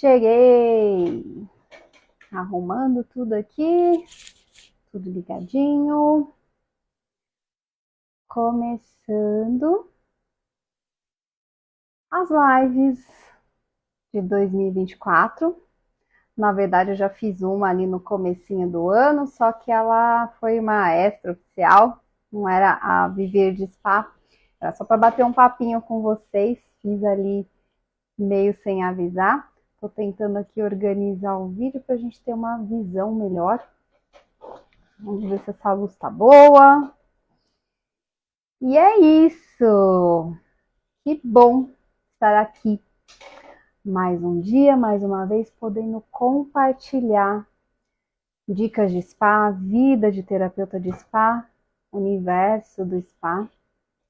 Cheguei! Arrumando tudo aqui, tudo ligadinho. Começando as lives de 2024. Na verdade, eu já fiz uma ali no comecinho do ano, só que ela foi uma extra oficial, não era a Viver de Spa, era só para bater um papinho com vocês. Fiz ali meio sem avisar. Tô tentando aqui organizar o vídeo para a gente ter uma visão melhor. Vamos ver se essa luz tá boa. E é isso! Que bom estar aqui mais um dia, mais uma vez, podendo compartilhar dicas de spa, vida de terapeuta de spa, universo do spa,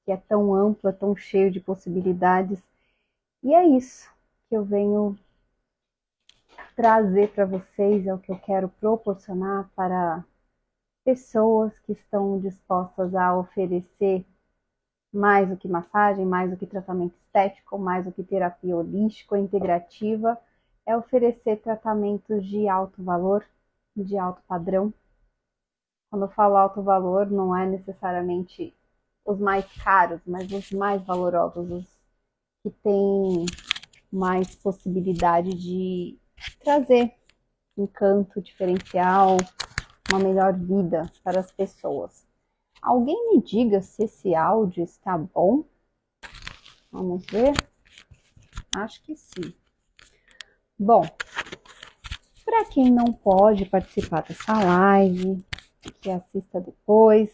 que é tão amplo, é tão cheio de possibilidades. E é isso que eu venho trazer para vocês, é o que eu quero proporcionar para pessoas que estão dispostas a oferecer mais do que massagem, mais do que tratamento estético, mais do que terapia holística ou integrativa, é oferecer tratamentos de alto valor, de alto padrão. Quando eu falo alto valor, não é necessariamente os mais caros, mas os mais valorosos, os que têm mais possibilidade de trazer encanto diferencial, uma melhor vida para as pessoas. Alguém me diga se esse áudio está bom? Vamos ver? Acho que sim. Bom, para quem não pode participar dessa live, que assista depois,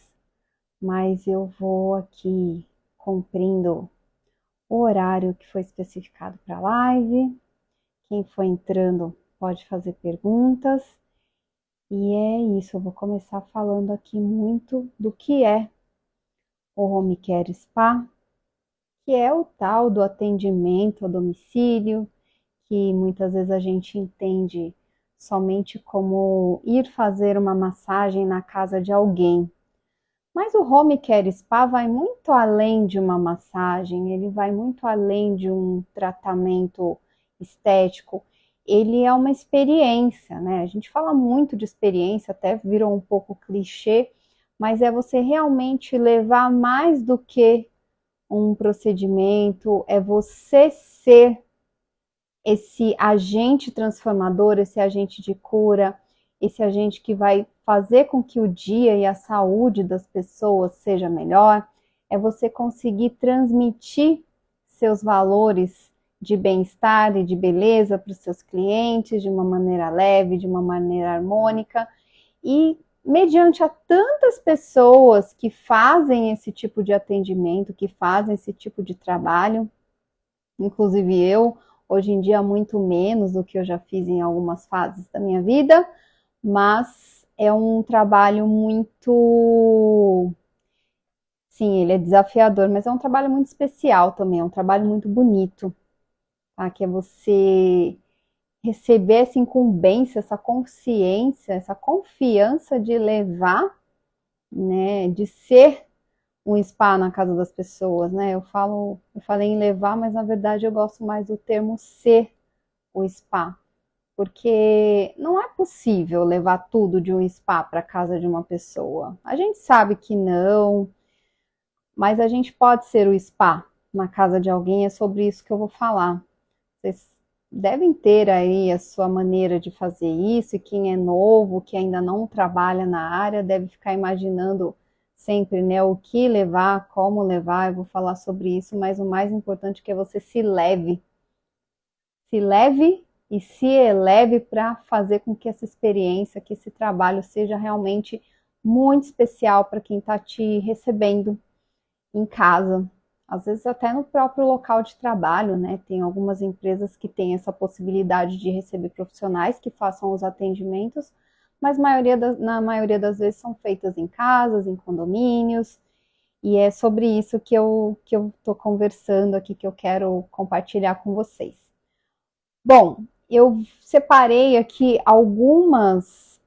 mas eu vou aqui cumprindo o horário que foi especificado para a live. Quem for entrando pode fazer perguntas. E é isso, eu vou começar falando aqui muito do que é o Home Care Spa, que é o tal do atendimento a domicílio, que muitas vezes a gente entende somente como ir fazer uma massagem na casa de alguém. Mas o Home Care Spa vai muito além de uma massagem, ele vai muito além de um tratamento estético. Ele é uma experiência, né? A gente fala muito de experiência, até virou um pouco clichê, mas é você realmente levar mais do que um procedimento, é você ser esse agente transformador, esse agente de cura, esse agente que vai fazer com que o dia e a saúde das pessoas seja melhor, é você conseguir transmitir seus valores de bem-estar e de beleza para os seus clientes de uma maneira leve, de uma maneira harmônica. E mediante a tantas pessoas que fazem esse tipo de atendimento, que fazem esse tipo de trabalho, inclusive eu, hoje em dia muito menos do que eu já fiz em algumas fases da minha vida, mas é um trabalho muito... Sim, ele é desafiador, mas é um trabalho muito especial também, é um trabalho muito bonito, tá? Que é você receber essa incumbência, essa consciência, essa confiança de levar, né, de ser um spa na casa das pessoas, né? Eu falei em levar, mas na verdade eu gosto mais do termo ser o spa, porque não é possível levar tudo de um spa para casa de uma pessoa. A gente sabe que não, mas a gente pode ser o spa na casa de alguém, é sobre isso que eu vou falar. Vocês devem ter aí a sua maneira de fazer isso, e quem é novo, que ainda não trabalha na área, deve ficar imaginando sempre, né, o que levar, como levar. Eu vou falar sobre isso, mas o mais importante é que você se leve e se eleve para fazer com que essa experiência, que esse trabalho seja realmente muito especial para quem está te recebendo em casa. Às vezes até no próprio local de trabalho, né? Tem algumas empresas que têm essa possibilidade de receber profissionais que façam os atendimentos, mas na maioria das vezes são feitas em casas, em condomínios, e é sobre isso que eu estou conversando aqui, que eu quero compartilhar com vocês. Bom, eu separei aqui algumas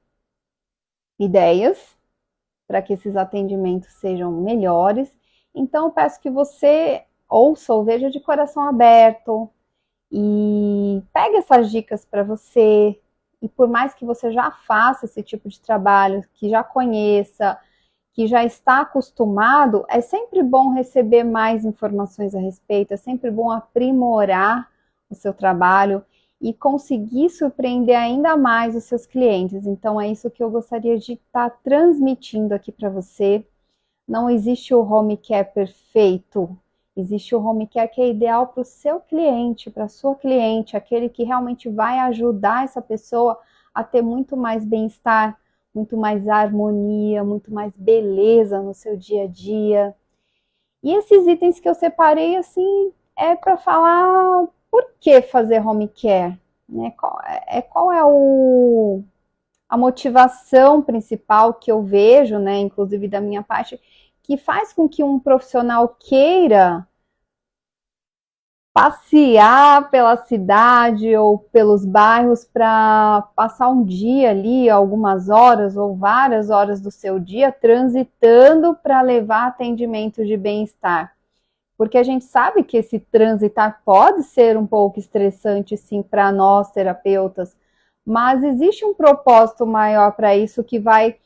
ideias para que esses atendimentos sejam melhores. Então, eu peço que você ouça ou veja de coração aberto E pega essas dicas para você, e por mais que você já faça esse tipo de trabalho, que já conheça, que já está acostumado, é sempre bom receber mais informações a respeito, é sempre bom aprimorar o seu trabalho e conseguir surpreender ainda mais os seus clientes. Então é isso que eu gostaria de estar transmitindo aqui para você. Não existe o home care perfeito, existe o home care que é ideal para o seu cliente, para a sua cliente, aquele que realmente vai ajudar essa pessoa a ter muito mais bem-estar, muito mais harmonia, muito mais beleza no seu dia a dia. E esses itens que eu separei, assim, é para falar por que fazer home care, né? Qual é a motivação principal que eu vejo, né, inclusive da minha parte, que faz com que um profissional queira passear pela cidade ou pelos bairros para passar um dia ali, algumas horas ou várias horas do seu dia transitando para levar atendimento de bem-estar. Porque a gente sabe que esse transitar pode ser um pouco estressante, sim, para nós terapeutas, mas existe um propósito maior para isso que vai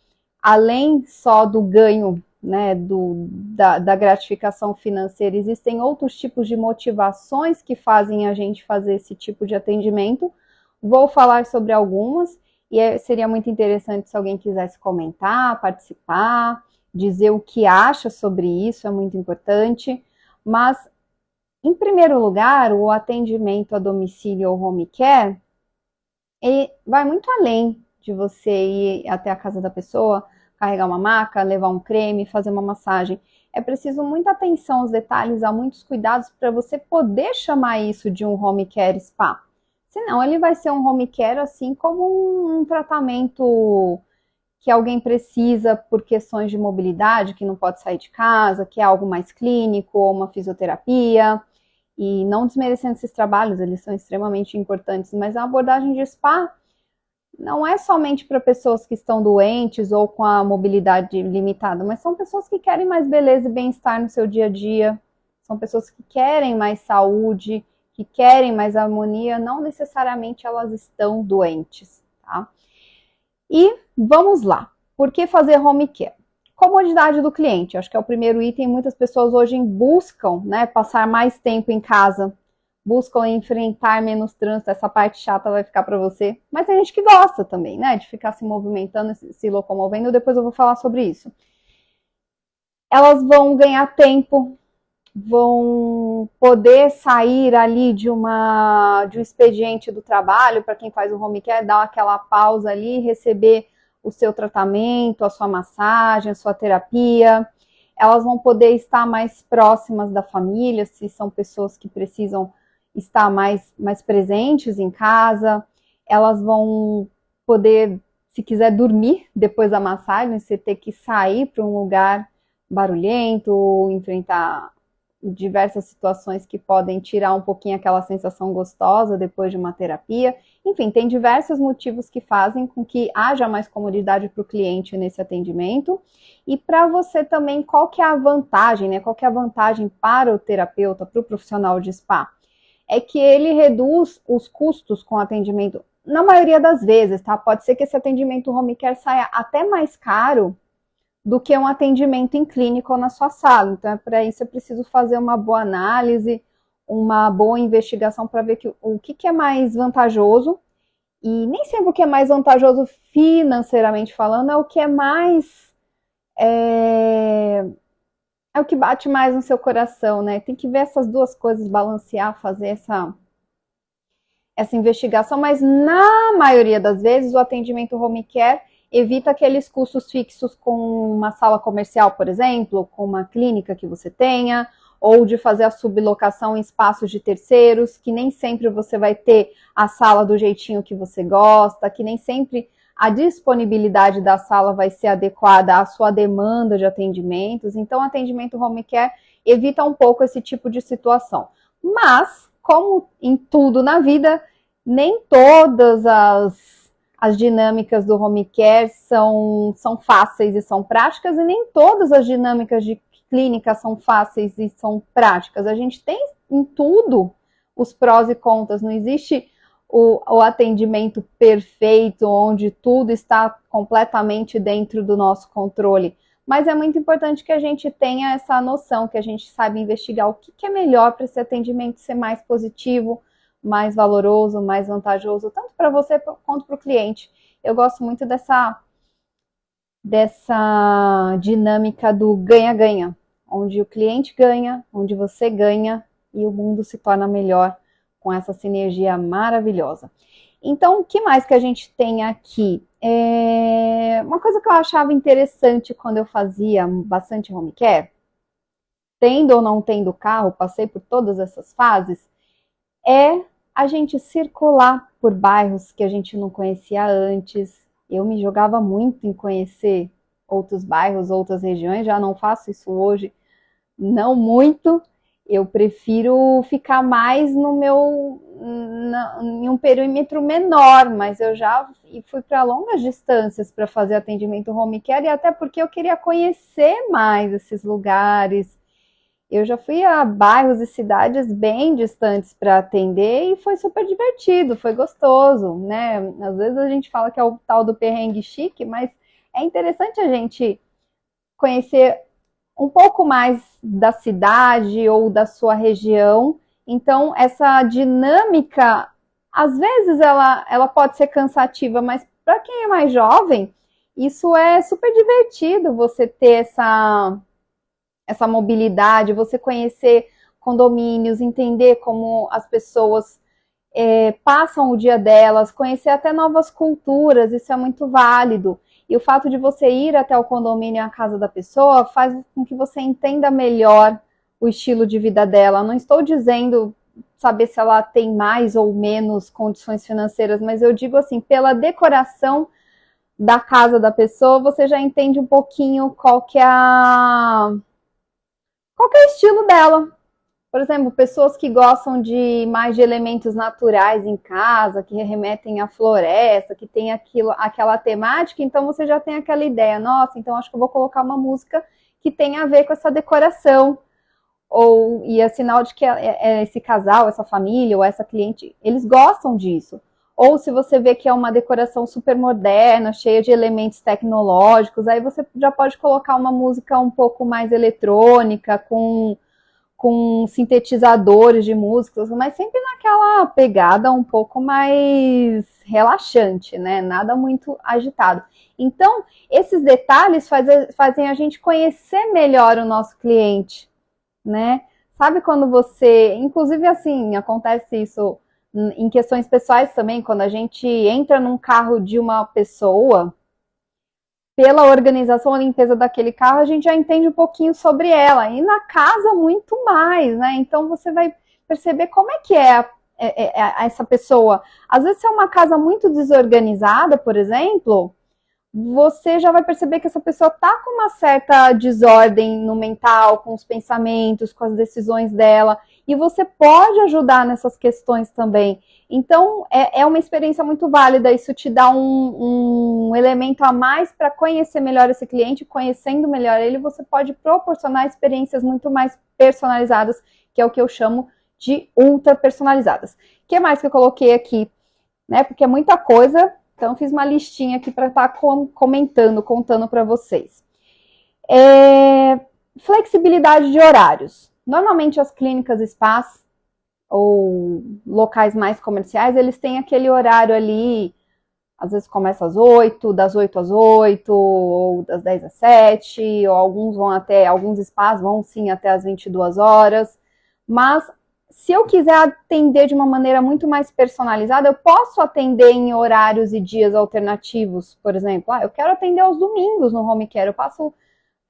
além só do ganho, né, da gratificação financeira. Existem outros tipos de motivações que fazem a gente fazer esse tipo de atendimento. Vou falar sobre algumas e seria muito interessante se alguém quisesse comentar, participar, dizer o que acha sobre isso, é muito importante. Mas, em primeiro lugar, o atendimento a domicílio ou home care vai muito além de você ir até a casa da pessoa, carregar uma maca, levar um creme, fazer uma massagem. É preciso muita atenção aos detalhes, há muitos cuidados para você poder chamar isso de um home care spa. Senão ele vai ser um home care assim como um tratamento que alguém precisa por questões de mobilidade, que não pode sair de casa, que é algo mais clínico, ou uma fisioterapia. E não desmerecendo esses trabalhos, eles são extremamente importantes, mas a abordagem de spa não é somente para pessoas que estão doentes ou com a mobilidade limitada, mas são pessoas que querem mais beleza e bem-estar no seu dia a dia, são pessoas que querem mais saúde, que querem mais harmonia, não necessariamente elas estão doentes, tá? E vamos lá, por que fazer home care? Comodidade do cliente, acho que é o primeiro item. Muitas pessoas hoje buscam, né, passar mais tempo em casa, buscam enfrentar menos trânsito. Essa parte chata vai ficar para você, mas tem gente que gosta também, né, de ficar se movimentando, se locomovendo. Depois eu vou falar sobre isso. Elas vão ganhar tempo, vão poder sair ali de um expediente do trabalho, para quem faz o home care, dar aquela pausa ali, receber o seu tratamento, a sua massagem, a sua terapia. Elas vão poder estar mais próximas da família, se são pessoas que precisam estar mais presentes em casa. Elas vão poder, se quiser dormir depois da massagem, você ter que sair para um lugar barulhento, enfrentar diversas situações que podem tirar um pouquinho aquela sensação gostosa depois de uma terapia. Enfim, tem diversos motivos que fazem com que haja mais comodidade para o cliente nesse atendimento. E para você também, qual que é a vantagem, né? Qual que é a vantagem para o terapeuta, para o profissional de spa? É que ele reduz os custos com o atendimento, na maioria das vezes, tá? Pode ser que esse atendimento home care saia até mais caro do que um atendimento em clínico ou na sua sala. Então, para isso é preciso fazer uma boa análise, uma boa investigação para ver o que é mais vantajoso. E nem sempre o que é mais vantajoso financeiramente falando é o que é mais... é o que bate mais no seu coração, né? Tem que ver essas duas coisas, balancear, fazer essa investigação, mas na maioria das vezes o atendimento home care evita aqueles custos fixos com uma sala comercial, por exemplo, com uma clínica que você tenha, ou de fazer a sublocação em espaços de terceiros, que nem sempre você vai ter a sala do jeitinho que você gosta, que nem sempre a disponibilidade da sala vai ser adequada à sua demanda de atendimentos. Então, o atendimento home care evita um pouco esse tipo de situação. Mas, como em tudo na vida, nem todas as dinâmicas do home care são fáceis e são práticas, e nem todas as dinâmicas de clínica são fáceis e são práticas. A gente tem em tudo os prós e contras, não existe o atendimento perfeito, onde tudo está completamente dentro do nosso controle. Mas é muito importante que a gente tenha essa noção, que a gente saiba investigar o que é melhor para esse atendimento ser mais positivo, mais valoroso, mais vantajoso, tanto para você quanto para o cliente. Eu gosto muito dessa dinâmica do ganha-ganha, onde o cliente ganha, onde você ganha e o mundo se torna melhor com essa sinergia maravilhosa. Então, o que mais que a gente tem aqui? Uma coisa que eu achava interessante quando eu fazia bastante home care, tendo ou não tendo carro, passei por todas essas fases, é a gente circular por bairros que a gente não conhecia antes. Eu me jogava muito em conhecer outros bairros, outras regiões, já não faço isso hoje, não muito. Eu prefiro ficar mais em um perímetro menor, mas eu já fui para longas distâncias para fazer atendimento home care, e até porque eu queria conhecer mais esses lugares. Eu já fui a bairros e cidades bem distantes para atender e foi super divertido, foi gostoso, né? Às vezes a gente fala que é o tal do perrengue chique, mas é interessante a gente conhecer um pouco mais da cidade ou da sua região. Então, essa dinâmica, às vezes ela pode ser cansativa, mas para quem é mais jovem, isso é super divertido, você ter essa mobilidade, você conhecer condomínios, entender como as pessoas passam o dia delas, conhecer até novas culturas, isso é muito válido. E o fato de você ir até o condomínio, a casa da pessoa, faz com que você entenda melhor o estilo de vida dela. Não estou dizendo saber se ela tem mais ou menos condições financeiras, mas eu digo assim, pela decoração da casa da pessoa, você já entende um pouquinho qual que é o estilo dela. Por exemplo, pessoas que gostam de mais de elementos naturais em casa, que remetem à floresta, que tem aquela temática, então você já tem aquela ideia, nossa, então acho que eu vou colocar uma música que tem a ver com essa decoração. E é sinal de que esse casal, essa família ou essa cliente, eles gostam disso. Ou se você vê que é uma decoração super moderna, cheia de elementos tecnológicos, aí você já pode colocar uma música um pouco mais eletrônica, com sintetizadores de músicas, mas sempre naquela pegada um pouco mais relaxante, né? Nada muito agitado. Então, esses detalhes fazem a gente conhecer melhor o nosso cliente, né? Sabe quando você, inclusive assim, acontece isso em questões pessoais também, quando a gente entra num carro de uma pessoa, pela organização e limpeza daquele carro, a gente já entende um pouquinho sobre ela. E na casa, muito mais, né? Então, você vai perceber como é que essa pessoa. Às vezes, se é uma casa muito desorganizada, por exemplo, você já vai perceber que essa pessoa está com uma certa desordem no mental, com os pensamentos, com as decisões dela, e você pode ajudar nessas questões também. Então, é uma experiência muito válida, isso te dá um elemento a mais para conhecer melhor esse cliente, conhecendo melhor ele, você pode proporcionar experiências muito mais personalizadas, que é o que eu chamo de ultra personalizadas. O que mais que eu coloquei aqui? Né? Porque é muita coisa, então fiz uma listinha aqui para estar comentando, contando para vocês. Flexibilidade de horários. Normalmente as clínicas spas ou locais mais comerciais, eles têm aquele horário ali, às vezes começa às 8, das 8 às 8, ou das 10 às 7, ou alguns spas vão sim até às 22 horas, mas se eu quiser atender de uma maneira muito mais personalizada, eu posso atender em horários e dias alternativos, por exemplo. Eu quero atender aos domingos no home care,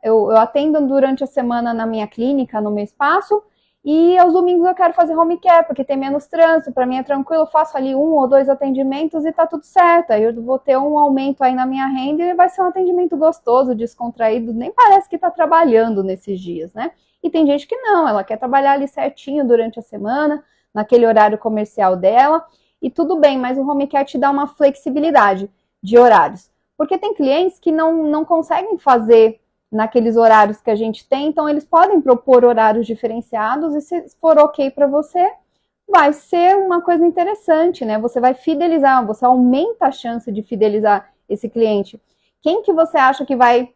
eu atendo durante a semana na minha clínica, no meu espaço, e aos domingos eu quero fazer home care, porque tem menos trânsito, para mim é tranquilo, eu faço ali 1 ou 2 atendimentos e tá tudo certo. Aí eu vou ter um aumento aí na minha renda e vai ser um atendimento gostoso, descontraído, nem parece que tá trabalhando nesses dias, né? E tem gente que não, ela quer trabalhar ali certinho durante a semana, naquele horário comercial dela, e tudo bem, mas o home care te dá uma flexibilidade de horários. Porque tem clientes que não conseguem fazer naqueles horários que a gente tem, então eles podem propor horários diferenciados, e se for ok para você, vai ser uma coisa interessante, né? Você vai fidelizar, você aumenta a chance de fidelizar esse cliente. Quem que você acha que vai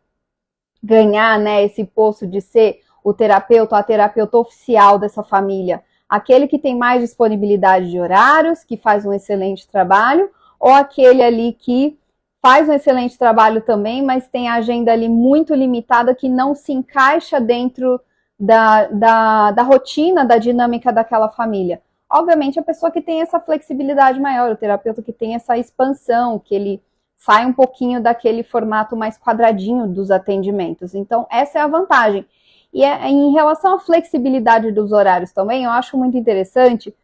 ganhar, né, esse posto de ser o terapeuta, a terapeuta oficial dessa família? Aquele que tem mais disponibilidade de horários, que faz um excelente trabalho, ou aquele ali que faz um excelente trabalho também, mas tem a agenda ali muito limitada, que não se encaixa dentro da rotina, da dinâmica daquela família? Obviamente, a pessoa que tem essa flexibilidade maior, o terapeuta que tem essa expansão, que ele sai um pouquinho daquele formato mais quadradinho dos atendimentos. Então, essa é a vantagem. E em relação à flexibilidade dos horários também, eu acho muito interessante,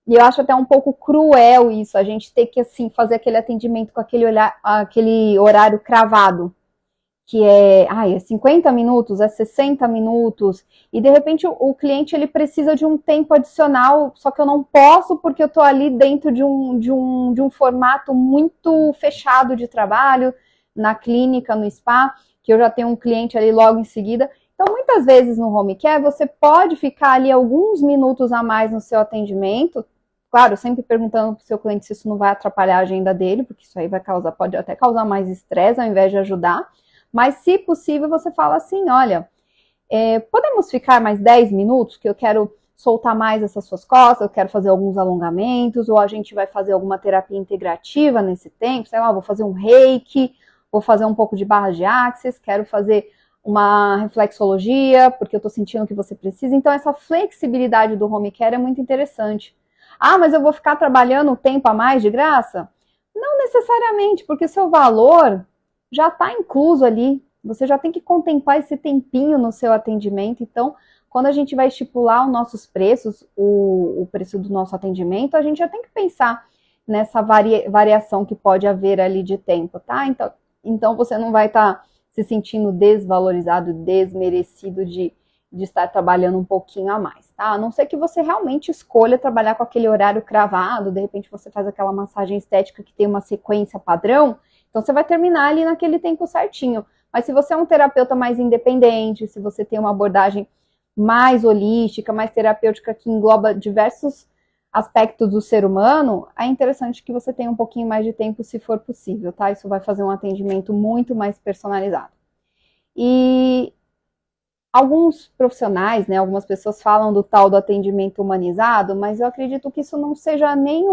e eu acho até um pouco cruel isso, a gente ter que assim fazer aquele atendimento com aquele horário cravado, que é 50 minutos, é 60 minutos, e de repente o cliente ele precisa de um tempo adicional, só que eu não posso porque eu estou ali dentro de um formato muito fechado de trabalho, na clínica, no spa, que eu já tenho um cliente ali logo em seguida. Então, muitas vezes no home care, você pode ficar ali alguns minutos a mais no seu atendimento, claro, sempre perguntando para o seu cliente se isso não vai atrapalhar a agenda dele, porque isso aí pode até causar mais estresse ao invés de ajudar. Mas, se possível, você fala assim, olha, podemos ficar mais 10 minutos, que eu quero soltar mais essas suas costas, eu quero fazer alguns alongamentos, ou a gente vai fazer alguma terapia integrativa nesse tempo, sei lá, vou fazer um reiki, vou fazer um pouco de barra de axis, quero fazer uma reflexologia, porque eu tô sentindo que você precisa. Então, essa flexibilidade do home care é muito interessante. Ah, mas eu vou ficar trabalhando um tempo a mais de graça? Não necessariamente, porque seu valor já está incluso ali. Você já tem que contemplar esse tempinho no seu atendimento. Então, quando a gente vai estipular os nossos preços, o preço do nosso atendimento, a gente já tem que pensar nessa variação que pode haver ali de tempo, tá? Então você não vai estar se sentindo desvalorizado, desmerecido de estar trabalhando um pouquinho a mais, tá? A não ser que você realmente escolha trabalhar com aquele horário cravado, de repente você faz aquela massagem estética que tem uma sequência padrão, então você vai terminar ali naquele tempo certinho. Mas se você é um terapeuta mais independente, se você tem uma abordagem mais holística, mais terapêutica, que engloba diversos aspectos do ser humano, é interessante que você tenha um pouquinho mais de tempo, se for possível, tá? Isso vai fazer um atendimento muito mais personalizado. E alguns profissionais, né, algumas pessoas falam do tal do atendimento humanizado, mas eu acredito que isso não seja nem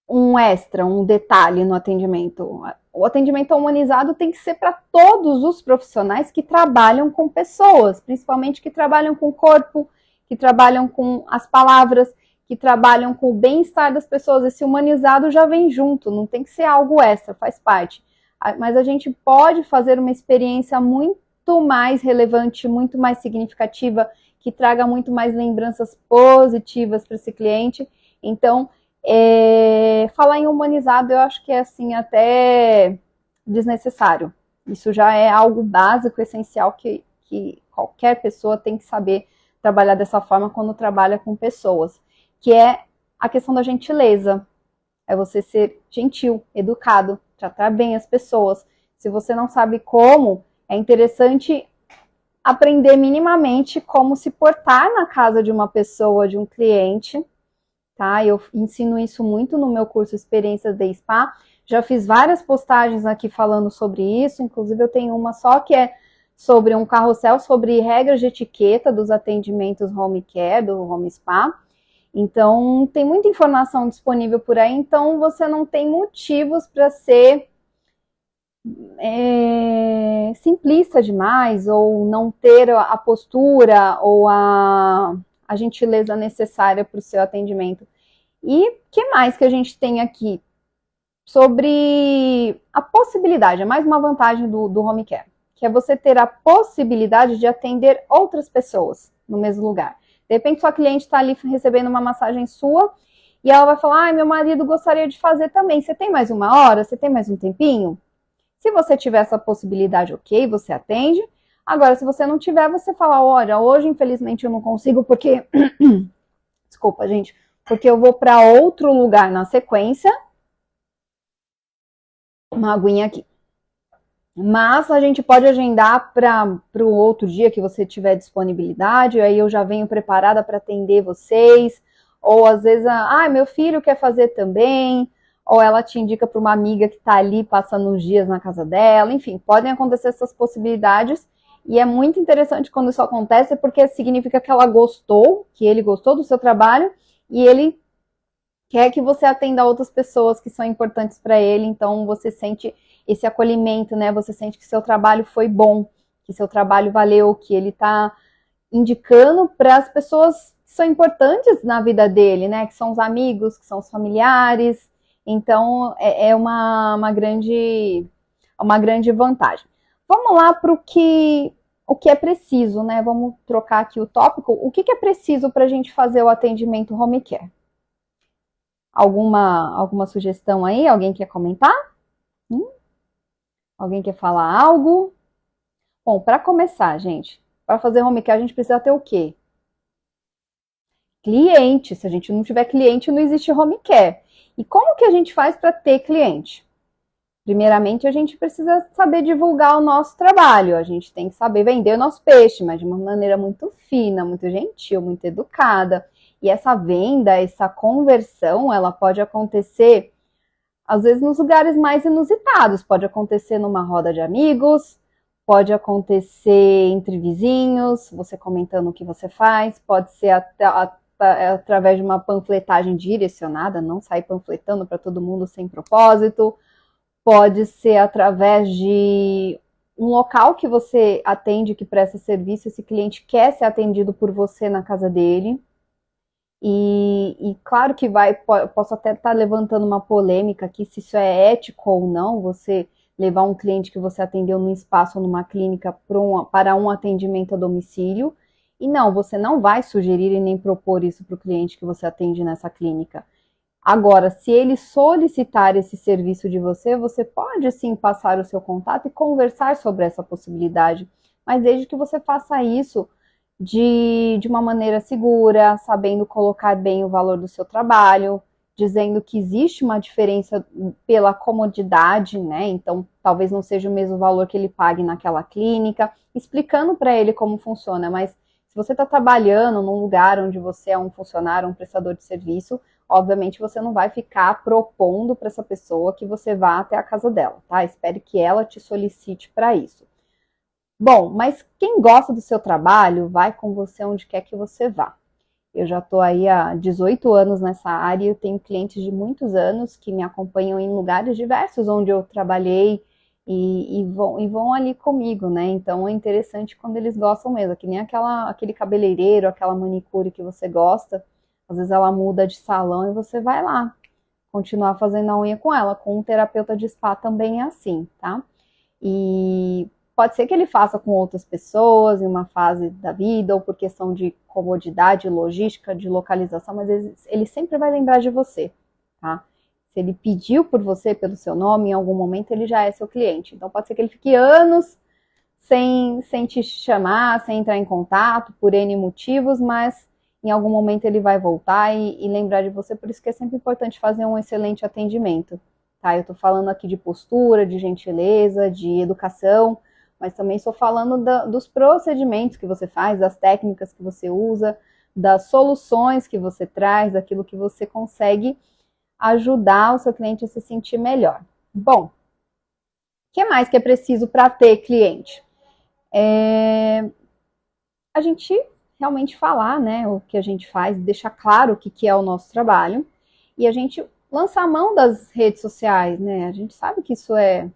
um extra, um detalhe no atendimento. O atendimento humanizado tem que ser para todos os profissionais que trabalham com pessoas, principalmente que trabalham com o corpo, que trabalham com as palavras, que trabalham com o bem-estar das pessoas. Esse humanizado já vem junto, não tem que ser algo extra, faz parte. Mas a gente pode fazer uma experiência muito mais relevante, muito mais significativa, que traga muito mais lembranças positivas para esse cliente. Então, falar em humanizado eu acho que é assim até desnecessário. Isso já é algo básico, essencial, que qualquer pessoa tem que saber trabalhar dessa forma quando trabalha com pessoas, que é a questão da gentileza. É você ser gentil, educado, tratar bem as pessoas. Se você não sabe como, é interessante aprender minimamente como se portar na casa de uma pessoa, de um cliente, tá? Eu ensino isso muito no meu curso Experiências de Spa. Já fiz várias postagens aqui falando sobre isso, inclusive eu tenho uma só que é sobre um carrossel sobre regras de etiqueta dos atendimentos home care, do home spa. Então, tem muita informação disponível por aí, então você não tem motivos para ser simplista demais, ou não ter a postura ou a gentileza necessária para o seu atendimento. E o que mais que a gente tem aqui? Sobre a possibilidade, é mais uma vantagem do home care, que é você ter a possibilidade de atender outras pessoas no mesmo lugar. De repente, sua cliente está ali recebendo uma massagem sua e ela vai falar, meu marido gostaria de fazer também. Você tem mais uma hora? Você tem mais um tempinho? Se você tiver essa possibilidade, ok, você atende. Agora, se você não tiver, você fala, olha, hoje infelizmente eu não consigo porque... Desculpa, gente. Porque eu vou para outro lugar na sequência. Uma aguinha aqui. Mas a gente pode agendar para o outro dia que você tiver disponibilidade, aí eu já venho preparada para atender vocês. Ou às vezes, meu filho quer fazer também, ou ela te indica para uma amiga que está ali passando uns dias na casa dela. Enfim, podem acontecer essas possibilidades. E é muito interessante quando isso acontece, porque significa que ela gostou, que ele gostou do seu trabalho, e ele quer que você atenda outras pessoas que são importantes para ele, então você sente esse acolhimento, né? Você sente que seu trabalho foi bom, que seu trabalho valeu, que ele está indicando para as pessoas que são importantes na vida dele, né? Que são os amigos, que são os familiares. Então é uma grande vantagem. Vamos lá para o que é preciso, né? Vamos trocar aqui o tópico. O que é preciso para a gente fazer o atendimento home care? Alguma sugestão aí? Alguém quer comentar? Alguém quer falar algo? Bom, para começar, gente, para fazer home care a gente precisa ter o quê? Cliente. Se a gente não tiver cliente, não existe home care. E como que a gente faz para ter cliente? Primeiramente, a gente precisa saber divulgar o nosso trabalho. A gente tem que saber vender o nosso peixe, mas de uma maneira muito fina, muito gentil, muito educada. E essa venda, essa conversão, ela pode acontecer às vezes nos lugares mais inusitados. Pode acontecer numa roda de amigos, pode acontecer entre vizinhos, você comentando o que você faz, pode ser através de uma panfletagem direcionada, não sair panfletando para todo mundo sem propósito, pode ser através de um local que você atende, que presta serviço, esse cliente quer ser atendido por você na casa dele. E claro que posso até estar levantando uma polêmica aqui, se isso é ético ou não, você levar um cliente que você atendeu num espaço ou numa clínica para um atendimento a domicílio. E não, você não vai sugerir e nem propor isso para o cliente que você atende nessa clínica. Agora, se ele solicitar esse serviço de você, você pode sim passar o seu contato e conversar sobre essa possibilidade, mas desde que você faça isso de uma maneira segura, sabendo colocar bem o valor do seu trabalho, dizendo que existe uma diferença pela comodidade, né? Então, talvez não seja o mesmo valor que ele pague naquela clínica, explicando para ele como funciona, mas se você está trabalhando num lugar onde você é um funcionário, um prestador de serviço, obviamente você não vai ficar propondo para essa pessoa que você vá até a casa dela, tá? Espere que ela te solicite para isso. Bom, mas quem gosta do seu trabalho, vai com você onde quer que você vá. Eu já estou aí há 18 anos nessa área e eu tenho clientes de muitos anos que me acompanham em lugares diversos onde eu trabalhei e vão ali comigo, né? Então é interessante quando eles gostam mesmo, que nem aquele cabeleireiro, aquela manicure que você gosta, às vezes ela muda de salão e você vai lá continuar fazendo a unha com ela. Com um terapeuta de spa também é assim, tá? E pode ser que ele faça com outras pessoas em uma fase da vida, ou por questão de comodidade, logística, de localização, mas ele sempre vai lembrar de você, tá? Se ele pediu por você, pelo seu nome, em algum momento ele já é seu cliente. Então pode ser que ele fique anos sem te chamar, sem entrar em contato, por N motivos, mas em algum momento ele vai voltar e lembrar de você, por isso que é sempre importante fazer um excelente atendimento. Tá? Eu estou falando aqui de postura, de gentileza, de educação, mas também estou falando dos procedimentos que você faz, das técnicas que você usa, das soluções que você traz, daquilo que você consegue ajudar o seu cliente a se sentir melhor. Bom, o que mais que é preciso para ter cliente? A gente realmente falar, né, o que a gente faz, deixar claro o que é o nosso trabalho, e a gente lançar a mão das redes sociais, né? A gente sabe que isso é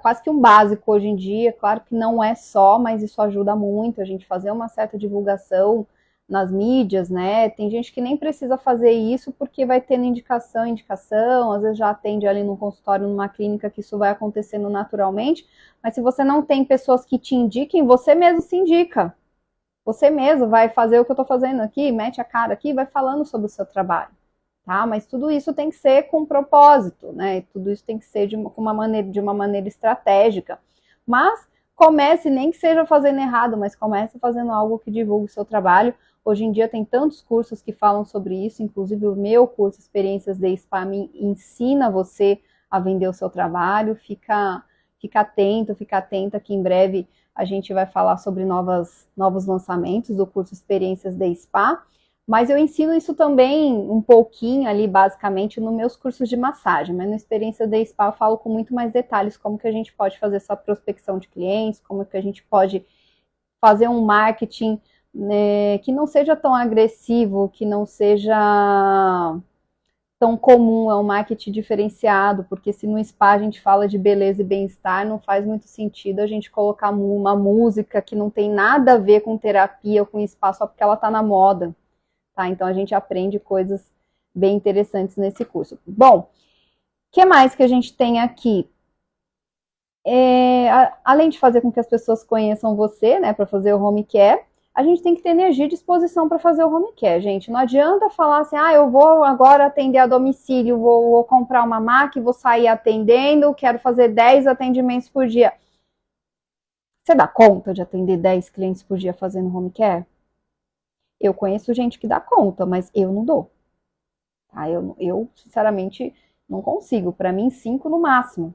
quase que um básico hoje em dia, claro que não é só, mas isso ajuda muito a gente fazer uma certa divulgação nas mídias, né? Tem gente que nem precisa fazer isso porque vai tendo indicação, às vezes já atende ali no consultório, numa clínica, que isso vai acontecendo naturalmente, mas se você não tem pessoas que te indiquem, você mesmo se indica. Você mesmo vai fazer o que eu estou fazendo aqui, mete a cara aqui e vai falando sobre o seu trabalho. Tá? Mas tudo isso tem que ser com propósito, né? Tudo isso tem que ser de uma maneira estratégica. Mas comece, nem que seja fazendo errado, mas comece fazendo algo que divulgue o seu trabalho. Hoje em dia tem tantos cursos que falam sobre isso, inclusive o meu curso Experiências de Spa me ensina você a vender o seu trabalho. Fica fica atento, fica atenta que em breve a gente vai falar sobre novos lançamentos do curso Experiências de Spa, mas eu ensino isso também um pouquinho ali, basicamente, nos meus cursos de massagem, mas no Experiências de Spa eu falo com muito mais detalhes como que a gente pode fazer essa prospecção de clientes, como que a gente pode fazer um marketing, né, que não seja tão agressivo, que não seja tão comum, é um marketing diferenciado, porque se no spa a gente fala de beleza e bem-estar, não faz muito sentido a gente colocar uma música que não tem nada a ver com terapia ou com spa só porque ela está na moda, tá? Então a gente aprende coisas bem interessantes nesse curso. Bom, o que mais que a gente tem aqui? Além de fazer com que as pessoas conheçam você, né, para fazer o home care, a gente tem que ter energia e disposição para fazer o home care, gente. Não adianta falar assim, eu vou agora atender a domicílio, vou comprar uma máquina, vou sair atendendo, quero fazer 10 atendimentos por dia. Você dá conta de atender 10 clientes por dia fazendo home care? Eu conheço gente que dá conta, mas eu não dou. Tá? Eu sinceramente, não consigo. Para mim, 5 no máximo.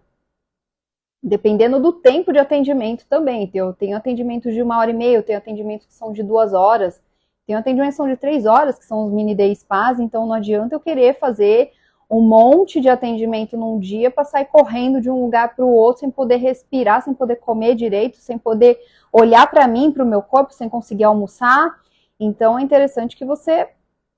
Dependendo do tempo de atendimento também. Eu tenho atendimentos de 1h30, eu tenho atendimentos que são de 2 horas, tenho atendimentos que são de 3 horas, que são os mini day spas, então não adianta eu querer fazer um monte de atendimento num dia para sair correndo de um lugar para o outro sem poder respirar, sem poder comer direito, sem poder olhar para mim, para o meu corpo, sem conseguir almoçar. Então é interessante que você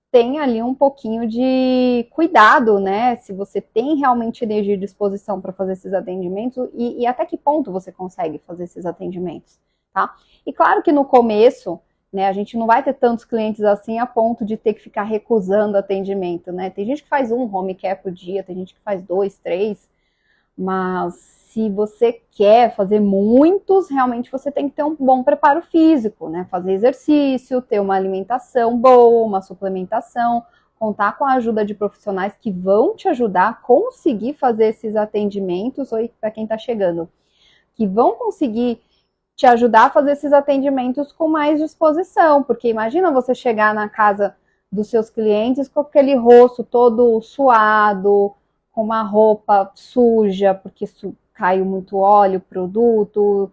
tem ali um pouquinho de cuidado, né? Se você tem realmente energia e disposição para fazer esses atendimentos e até que ponto você consegue fazer esses atendimentos, tá? E claro que no começo, né, a gente não vai ter tantos clientes assim a ponto de ter que ficar recusando atendimento, né? Tem gente que faz um home care por dia, tem gente que faz 2, 3, mas se você quer fazer muitos, realmente você tem que ter um bom preparo físico, né? Fazer exercício, ter uma alimentação boa, uma suplementação, contar com a ajuda de profissionais que vão te ajudar a conseguir fazer esses atendimentos, ou para quem está chegando, que vão conseguir te ajudar a fazer esses atendimentos com mais disposição, porque imagina você chegar na casa dos seus clientes com aquele rosto todo suado, com uma roupa suja, porque caiu muito óleo, produto,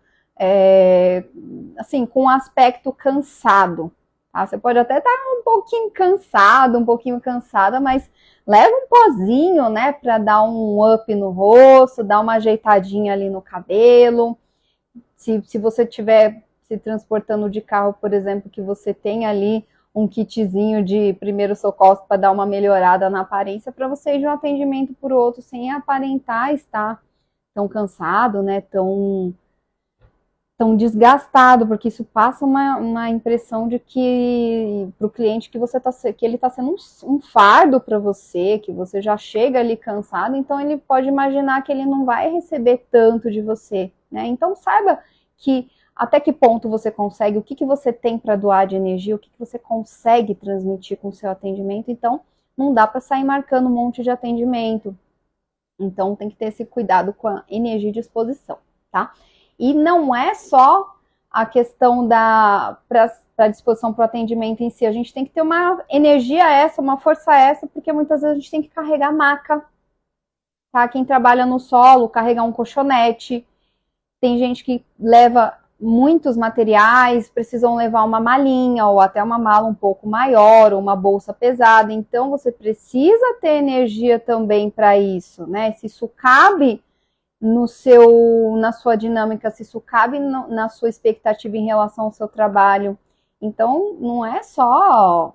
assim, com um aspecto cansado. Tá? Você pode até estar um pouquinho cansado, um pouquinho cansada, mas leva um pozinho, né, para dar um up no rosto, dar uma ajeitadinha ali no cabelo. Se você estiver se transportando de carro, por exemplo, que você tem ali um kitzinho de primeiro socorro para dar uma melhorada na aparência, para você ir de um atendimento por outro sem aparentar estar tão cansado, né, tão desgastado, porque isso passa uma impressão de que para o cliente que que ele está sendo um fardo para você, que você já chega ali cansado, então ele pode imaginar que ele não vai receber tanto de você, né? Então saiba que até que ponto você consegue, o que você tem para doar de energia, o que você consegue transmitir com o seu atendimento. Então não dá para sair marcando um monte de atendimento. Então tem que ter esse cuidado com a energia e disposição, tá? E não é só a questão da disposição para o atendimento em si, a gente tem que ter uma energia essa, uma força essa, porque muitas vezes a gente tem que carregar maca, tá? Quem trabalha no solo, carregar um colchonete, tem gente que leva muitos materiais, precisam levar uma malinha ou até uma mala um pouco maior, ou uma bolsa pesada, então você precisa ter energia também para isso, né? Se isso cabe na sua dinâmica, se isso cabe na sua expectativa em relação ao seu trabalho. Então, não é só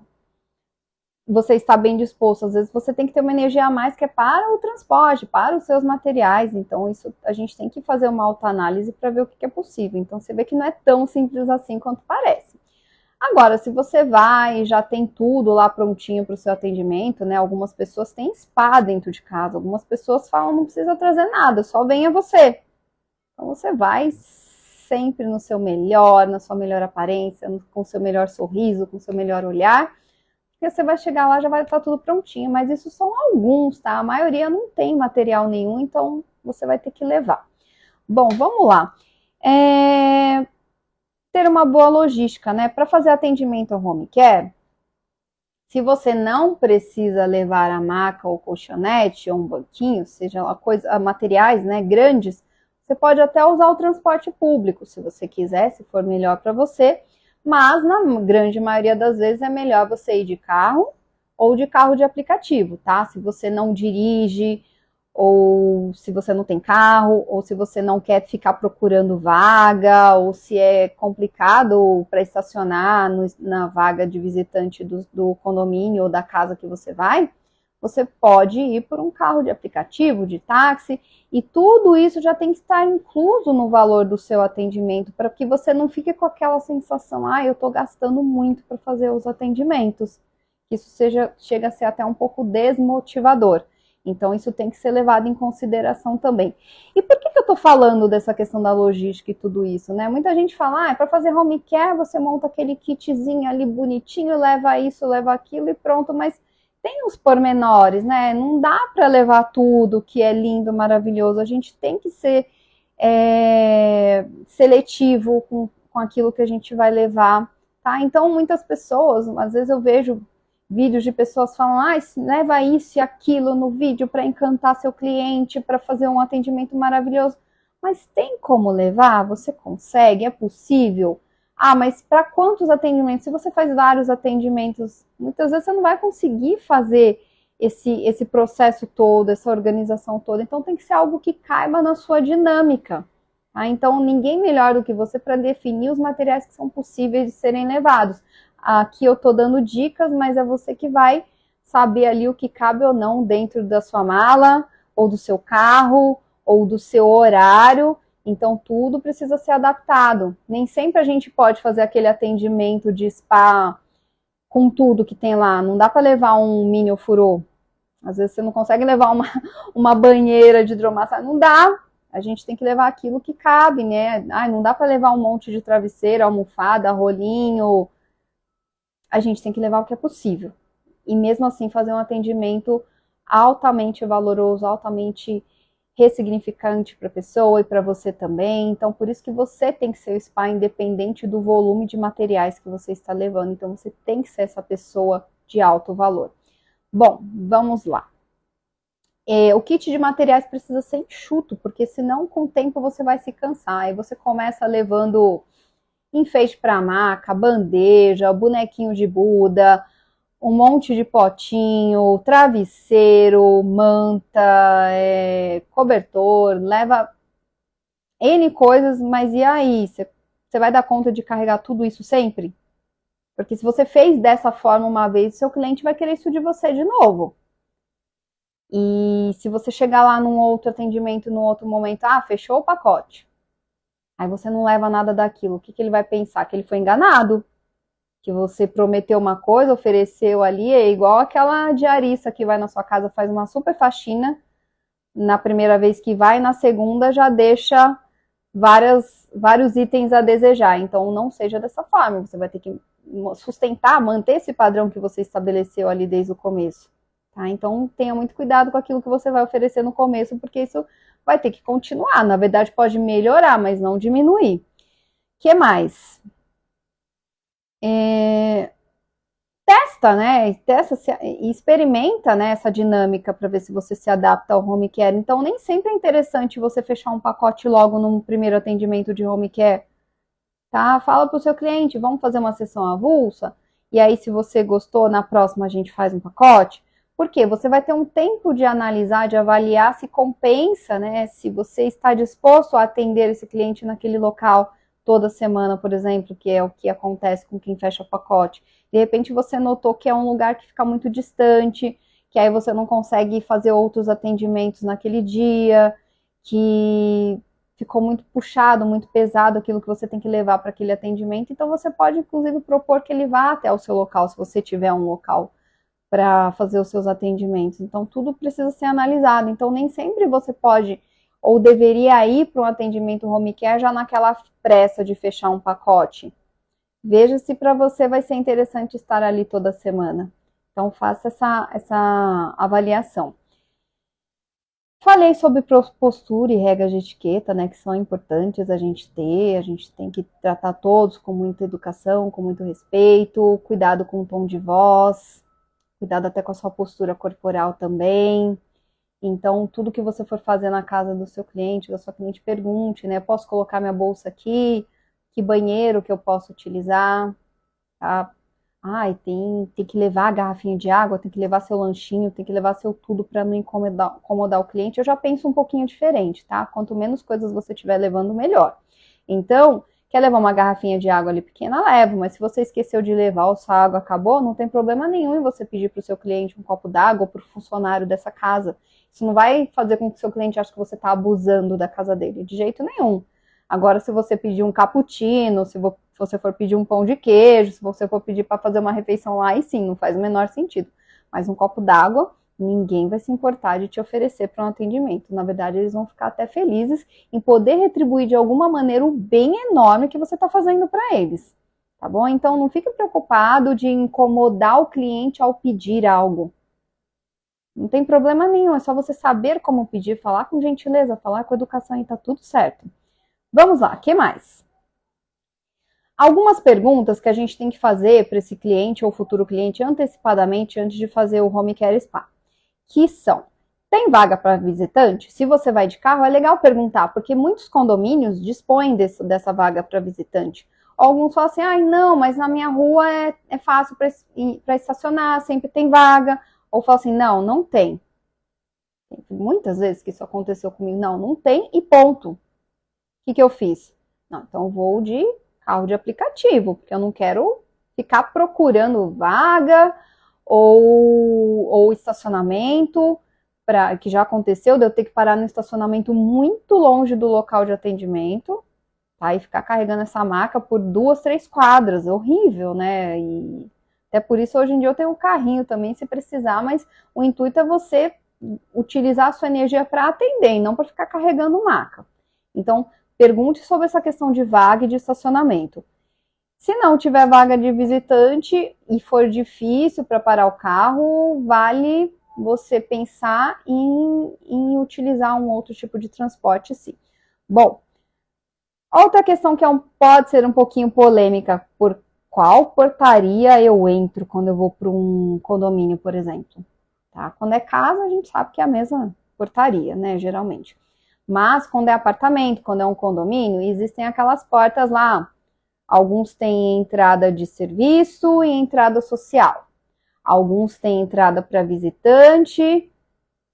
você estar bem disposto, às vezes você tem que ter uma energia a mais que é para o transporte, para os seus materiais. Então, isso a gente tem que fazer uma autoanálise para ver o que é possível. Então, você vê que não é tão simples assim quanto parece. Agora, se você vai e já tem tudo lá prontinho para o seu atendimento, né? Algumas pessoas têm spa dentro de casa, algumas pessoas falam não precisa trazer nada, só venha você. Então você vai sempre no seu melhor, na sua melhor aparência, com o seu melhor sorriso, com o seu melhor olhar, porque você vai chegar lá já vai estar tudo prontinho, mas isso são alguns, tá? A maioria não tem material nenhum, então você vai ter que levar. Bom, vamos lá. Ter uma boa logística, né? Para fazer atendimento ao home care, se você não precisa levar a maca ou colchonete ou um banquinho, seja lá materiais, né, grandes, Você pode até usar o transporte público, se você quiser, se for melhor para você, mas na grande maioria das vezes é melhor você ir de carro ou de carro de aplicativo, tá? Se você não dirige, ou se você não tem carro, ou se você não quer ficar procurando vaga, ou se é complicado para estacionar na vaga de visitante do condomínio ou da casa que você vai, você pode ir por um carro de aplicativo, de táxi, e tudo isso já tem que estar incluso no valor do seu atendimento, para que você não fique com aquela sensação, eu estou gastando muito para fazer os atendimentos. Isso chega a ser até um pouco desmotivador. Então, isso tem que ser levado em consideração também. E por que eu estou falando dessa questão da logística e tudo isso, né? Muita gente fala, para fazer home care, você monta aquele kitzinho ali bonitinho, leva isso, leva aquilo e pronto, mas tem os pormenores, né? Não dá para levar tudo que é lindo, maravilhoso. A gente tem que ser seletivo com aquilo que a gente vai levar, tá? Então, muitas pessoas, às vezes eu vejo vídeos de pessoas falando, leva isso e aquilo no vídeo para encantar seu cliente, para fazer um atendimento maravilhoso. Mas tem como levar? Você consegue? É possível? Mas para quantos atendimentos? Se você faz vários atendimentos, muitas vezes você não vai conseguir fazer esse processo todo, essa organização toda. Então tem que ser algo que caiba na sua dinâmica. Tá? Então ninguém melhor do que você para definir os materiais que são possíveis de serem levados. Aqui eu estou dando dicas, mas é você que vai saber ali o que cabe ou não dentro da sua mala, ou do seu carro, ou do seu horário. Então, tudo precisa ser adaptado. Nem sempre a gente pode fazer aquele atendimento de spa com tudo que tem lá. Não dá para levar um mini ofurô. Às vezes você não consegue levar uma banheira de hidromassagem. Não dá. A gente tem que levar aquilo que cabe, né? Não dá para levar um monte de travesseiro, almofada, rolinho. A gente tem que levar o que é possível. E mesmo assim fazer um atendimento altamente valoroso, altamente ressignificante para a pessoa e para você também. Então, por isso que você tem que ser o spa independente do volume de materiais que você está levando. Então, você tem que ser essa pessoa de alto valor. Bom, vamos lá. O kit de materiais precisa ser enxuto, porque senão com o tempo você vai se cansar. Aí você começa levando enfeite para maca, bandeja, bonequinho de Buda, um monte de potinho, travesseiro, manta, cobertor, leva N coisas, mas e aí? Você vai dar conta de carregar tudo isso sempre? Porque se você fez dessa forma uma vez, seu cliente vai querer isso de você de novo. E se você chegar lá num outro atendimento, num outro momento, fechou o pacote. Aí você não leva nada daquilo. O que ele vai pensar? Que ele foi enganado. Que você prometeu uma coisa, ofereceu ali, é igual aquela diarista que vai na sua casa, faz uma super faxina, na primeira vez que vai, na segunda já deixa vários itens a desejar. Então não seja dessa forma, você vai ter que sustentar, manter esse padrão que você estabeleceu ali desde o começo. Tá? Então tenha muito cuidado com aquilo que você vai oferecer no começo, porque isso vai ter que continuar. Na verdade pode melhorar, mas não diminuir. O que mais? Testa, né? Testa e experimenta, né, essa dinâmica para ver se você se adapta ao home care. Então, nem sempre é interessante você fechar um pacote logo num primeiro atendimento de home care. Tá? Fala para o seu cliente, vamos fazer uma sessão avulsa? E aí, se você gostou, na próxima a gente faz um pacote. Por quê? Você vai ter um tempo de analisar, de avaliar se compensa, né? Se você está disposto a atender esse cliente naquele local toda semana, por exemplo, que é o que acontece com quem fecha o pacote. De repente você notou que é um lugar que fica muito distante, que aí você não consegue fazer outros atendimentos naquele dia, que ficou muito puxado, muito pesado aquilo que você tem que levar para aquele atendimento. Então você pode, inclusive, propor que ele vá até o seu local, se você tiver um local para fazer os seus atendimentos. Então tudo precisa ser analisado. Então nem sempre você pode ou deveria ir para um atendimento home care já naquela pressa de fechar um pacote. Veja se para você vai ser interessante estar ali toda semana. Então faça essa avaliação. Falei sobre postura e regras de etiqueta, né, que são importantes a gente tem que tratar todos com muita educação, com muito respeito, cuidado com o tom de voz, cuidado até com a sua postura corporal também. Então, tudo que você for fazer na casa do seu cliente, da sua cliente, pergunte, né? Posso colocar minha bolsa aqui? Que banheiro que eu posso utilizar? Tá? Ai, tem que levar a garrafinha de água, tem que levar seu lanchinho, tem que levar seu tudo para não incomodar o cliente. Eu já penso um pouquinho diferente, tá? Quanto menos coisas você estiver levando, melhor. Então, quer levar uma garrafinha de água ali pequena? Leva, mas se você esqueceu de levar ou sua água acabou, não tem problema nenhum em você pedir para o seu cliente um copo d'água ou para o funcionário dessa casa. Isso não vai fazer com que o seu cliente ache que você está abusando da casa dele, de jeito nenhum. Agora, se você pedir um cappuccino, se você for pedir um pão de queijo, se você for pedir para fazer uma refeição lá, aí sim, não faz o menor sentido. Mas um copo d'água, ninguém vai se importar de te oferecer para um atendimento. Na verdade, eles vão ficar até felizes em poder retribuir de alguma maneira o bem enorme que você está fazendo para eles. Tá bom? Então, não fique preocupado de incomodar o cliente ao pedir algo. Não tem problema nenhum, é só você saber como pedir, falar com gentileza, falar com educação e tá tudo certo. Vamos lá, o que mais? Algumas perguntas que a gente tem que fazer para esse cliente ou futuro cliente antecipadamente antes de fazer o Home Care Spa, que são: tem vaga para visitante? Se você vai de carro, é legal perguntar, porque muitos condomínios dispõem dessa vaga para visitante. Alguns falam assim, não, mas na minha rua é fácil para estacionar, sempre tem vaga. Ou falam assim, não tem. Muitas vezes que isso aconteceu comigo, não tem e ponto. O que eu fiz? Não, então eu vou de carro de aplicativo, porque eu não quero ficar procurando vaga ou estacionamento, que já aconteceu, de eu ter que parar no estacionamento muito longe do local de atendimento, tá? E ficar carregando essa maca por 2, 3 quadras, horrível, né? E até por isso hoje em dia eu tenho um carrinho também, se precisar, mas o intuito é você utilizar a sua energia para atender, e não para ficar carregando maca. Então, pergunte sobre essa questão de vaga e de estacionamento. Se não tiver vaga de visitante e for difícil para parar o carro, vale você pensar em utilizar um outro tipo de transporte, sim. Bom, outra questão que pode ser um pouquinho polêmica: por qual portaria eu entro quando eu vou para um condomínio, por exemplo? Tá? Quando é casa, a gente sabe que é a mesma portaria, né, geralmente. Mas quando é apartamento, quando é um condomínio, existem aquelas portas lá. Alguns têm entrada de serviço e entrada social. Alguns têm entrada para visitante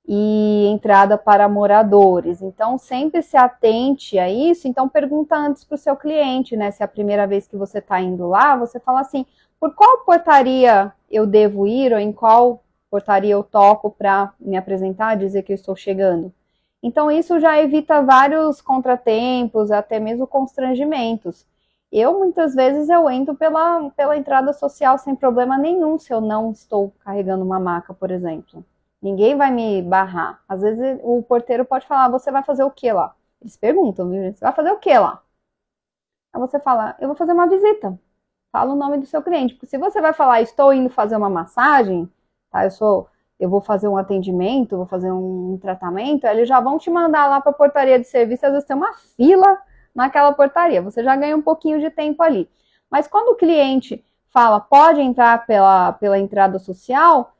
e entrada para moradores. Então, sempre se atente a isso. Então, pergunta antes para o seu cliente, né? Se é a primeira vez que você está indo lá, você fala assim, por qual portaria eu devo ir ou em qual portaria eu toco para me apresentar, dizer que eu estou chegando? Então, isso já evita vários contratempos, até mesmo constrangimentos. Muitas vezes, eu entro pela entrada social sem problema nenhum, se eu não estou carregando uma maca, por exemplo. Ninguém vai me barrar. Às vezes, o porteiro pode falar, você vai fazer o que lá? Eles perguntam, viu? Você vai fazer o que lá? Aí você fala, eu vou fazer uma visita. Fala o nome do seu cliente. Porque se você vai falar, estou indo fazer uma massagem, tá? Eu vou fazer um atendimento, vou fazer um tratamento, aí eles já vão te mandar lá para a portaria de serviço, às vezes tem uma fila naquela portaria, você já ganha um pouquinho de tempo ali. Mas quando o cliente fala, pode entrar pela entrada social,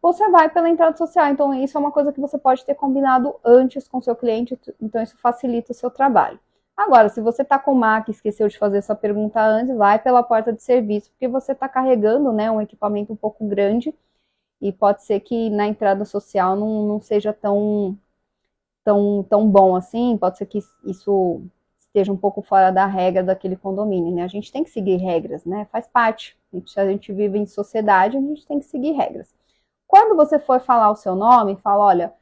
você vai pela entrada social. Então, isso é uma coisa que você pode ter combinado antes com o seu cliente, então isso facilita o seu trabalho. Agora, se você está com maca e esqueceu de fazer essa pergunta antes, vai pela porta de serviço, porque você está carregando, né, um equipamento um pouco grande e pode ser que na entrada social não seja tão bom assim, pode ser que isso esteja um pouco fora da regra daquele condomínio, né? A gente tem que seguir regras, né? Faz parte. Se a gente vive em sociedade, a gente tem que seguir regras. Quando você for falar o seu nome, fala, olha,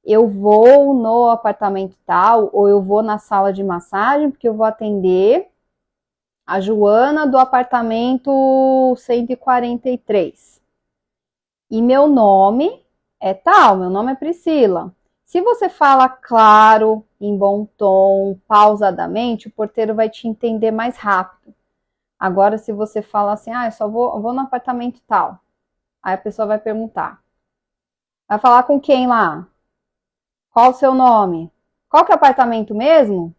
eu vou no apartamento tal, ou eu vou na sala de massagem, porque eu vou atender a Joana do apartamento 143. E meu nome é tal, meu nome é Priscila. Se você fala claro, em bom tom, pausadamente, o porteiro vai te entender mais rápido. Agora, se você fala assim, eu só vou no apartamento tal, aí a pessoa vai perguntar, vai falar com quem lá? Qual o seu nome? Qual que é o apartamento mesmo?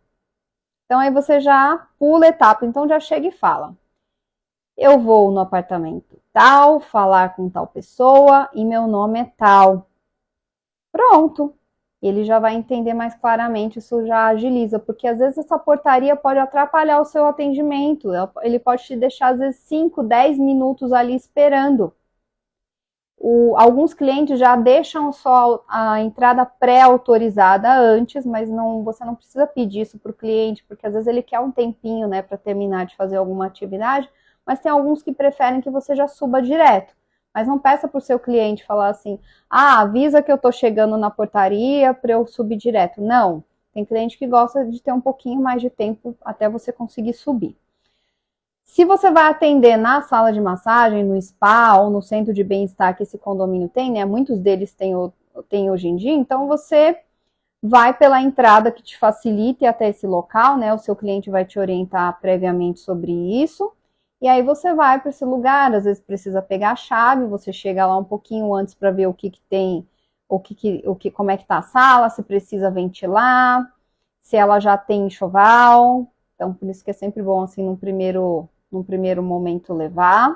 Então, aí você já pula a etapa, então já chega e fala. Eu vou no apartamento tal, falar com tal pessoa e meu nome é tal. Pronto. Ele já vai entender mais claramente, isso já agiliza, porque às vezes essa portaria pode atrapalhar o seu atendimento, ele pode te deixar às vezes 5, 10 minutos ali esperando. Alguns clientes já deixam só a entrada pré-autorizada antes, mas você não precisa pedir isso para o cliente, porque às vezes ele quer um tempinho, né, para terminar de fazer alguma atividade, mas tem alguns que preferem que você já suba direto. Mas não peça para o seu cliente falar assim, avisa que eu estou chegando na portaria para eu subir direto. Não, tem cliente que gosta de ter um pouquinho mais de tempo até você conseguir subir. Se você vai atender na sala de massagem, no spa ou no centro de bem-estar que esse condomínio tem, né? Muitos deles têm hoje em dia, então você vai pela entrada que te facilite até esse local, né? O seu cliente vai te orientar previamente sobre isso. E aí você vai para esse lugar, às vezes precisa pegar a chave, você chega lá um pouquinho antes para ver o que tem, como é que tá a sala, se precisa ventilar, se ela já tem enxoval. Então, por isso que é sempre bom, assim, num primeiro momento levar,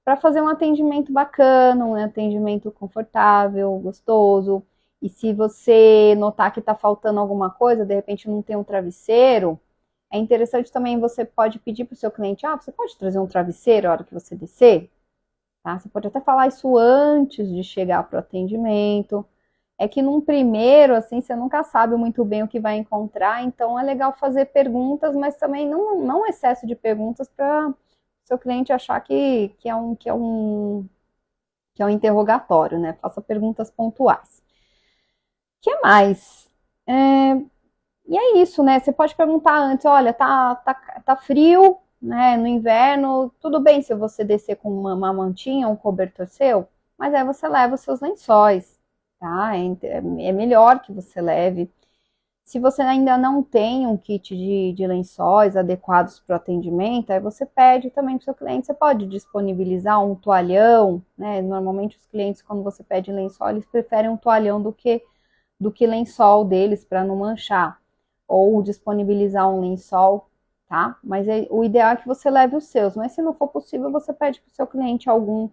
para fazer um atendimento bacana, um atendimento confortável, gostoso. E se você notar que está faltando alguma coisa, de repente não tem um travesseiro, é interessante também, você pode pedir para o seu cliente, você pode trazer um travesseiro na hora que você descer? Tá? Você pode até falar isso antes de chegar para o atendimento. É que num primeiro, assim, você nunca sabe muito bem o que vai encontrar, então é legal fazer perguntas, mas também não excesso de perguntas para o seu cliente achar que é um interrogatório, né? Faça perguntas pontuais. O que mais? E é isso, né? Você pode perguntar antes, olha, tá frio, né? No inverno, tudo bem se você descer com uma mantinha, um cobertor seu, mas aí você leva os seus lençóis, tá? É melhor que você leve. Se você ainda não tem um kit de lençóis adequados para o atendimento, aí você pede também para o seu cliente, você pode disponibilizar um toalhão, né? Normalmente os clientes, quando você pede lençol, eles preferem um toalhão do que lençol deles para não manchar. Ou disponibilizar um lençol, tá? Mas o ideal é que você leve os seus, mas se não for possível, você pede para o seu cliente algum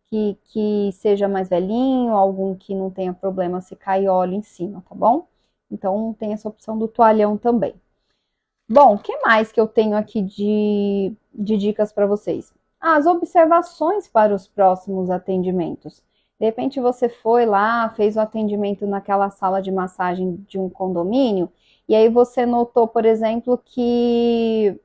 que seja mais velhinho, algum que não tenha problema se cair óleo em cima, tá bom? Então tem essa opção do toalhão também. Bom, o que mais que eu tenho aqui de dicas para vocês? As observações para os próximos atendimentos. De repente você foi lá, fez o atendimento naquela sala de massagem de um condomínio, e aí você notou, por exemplo, que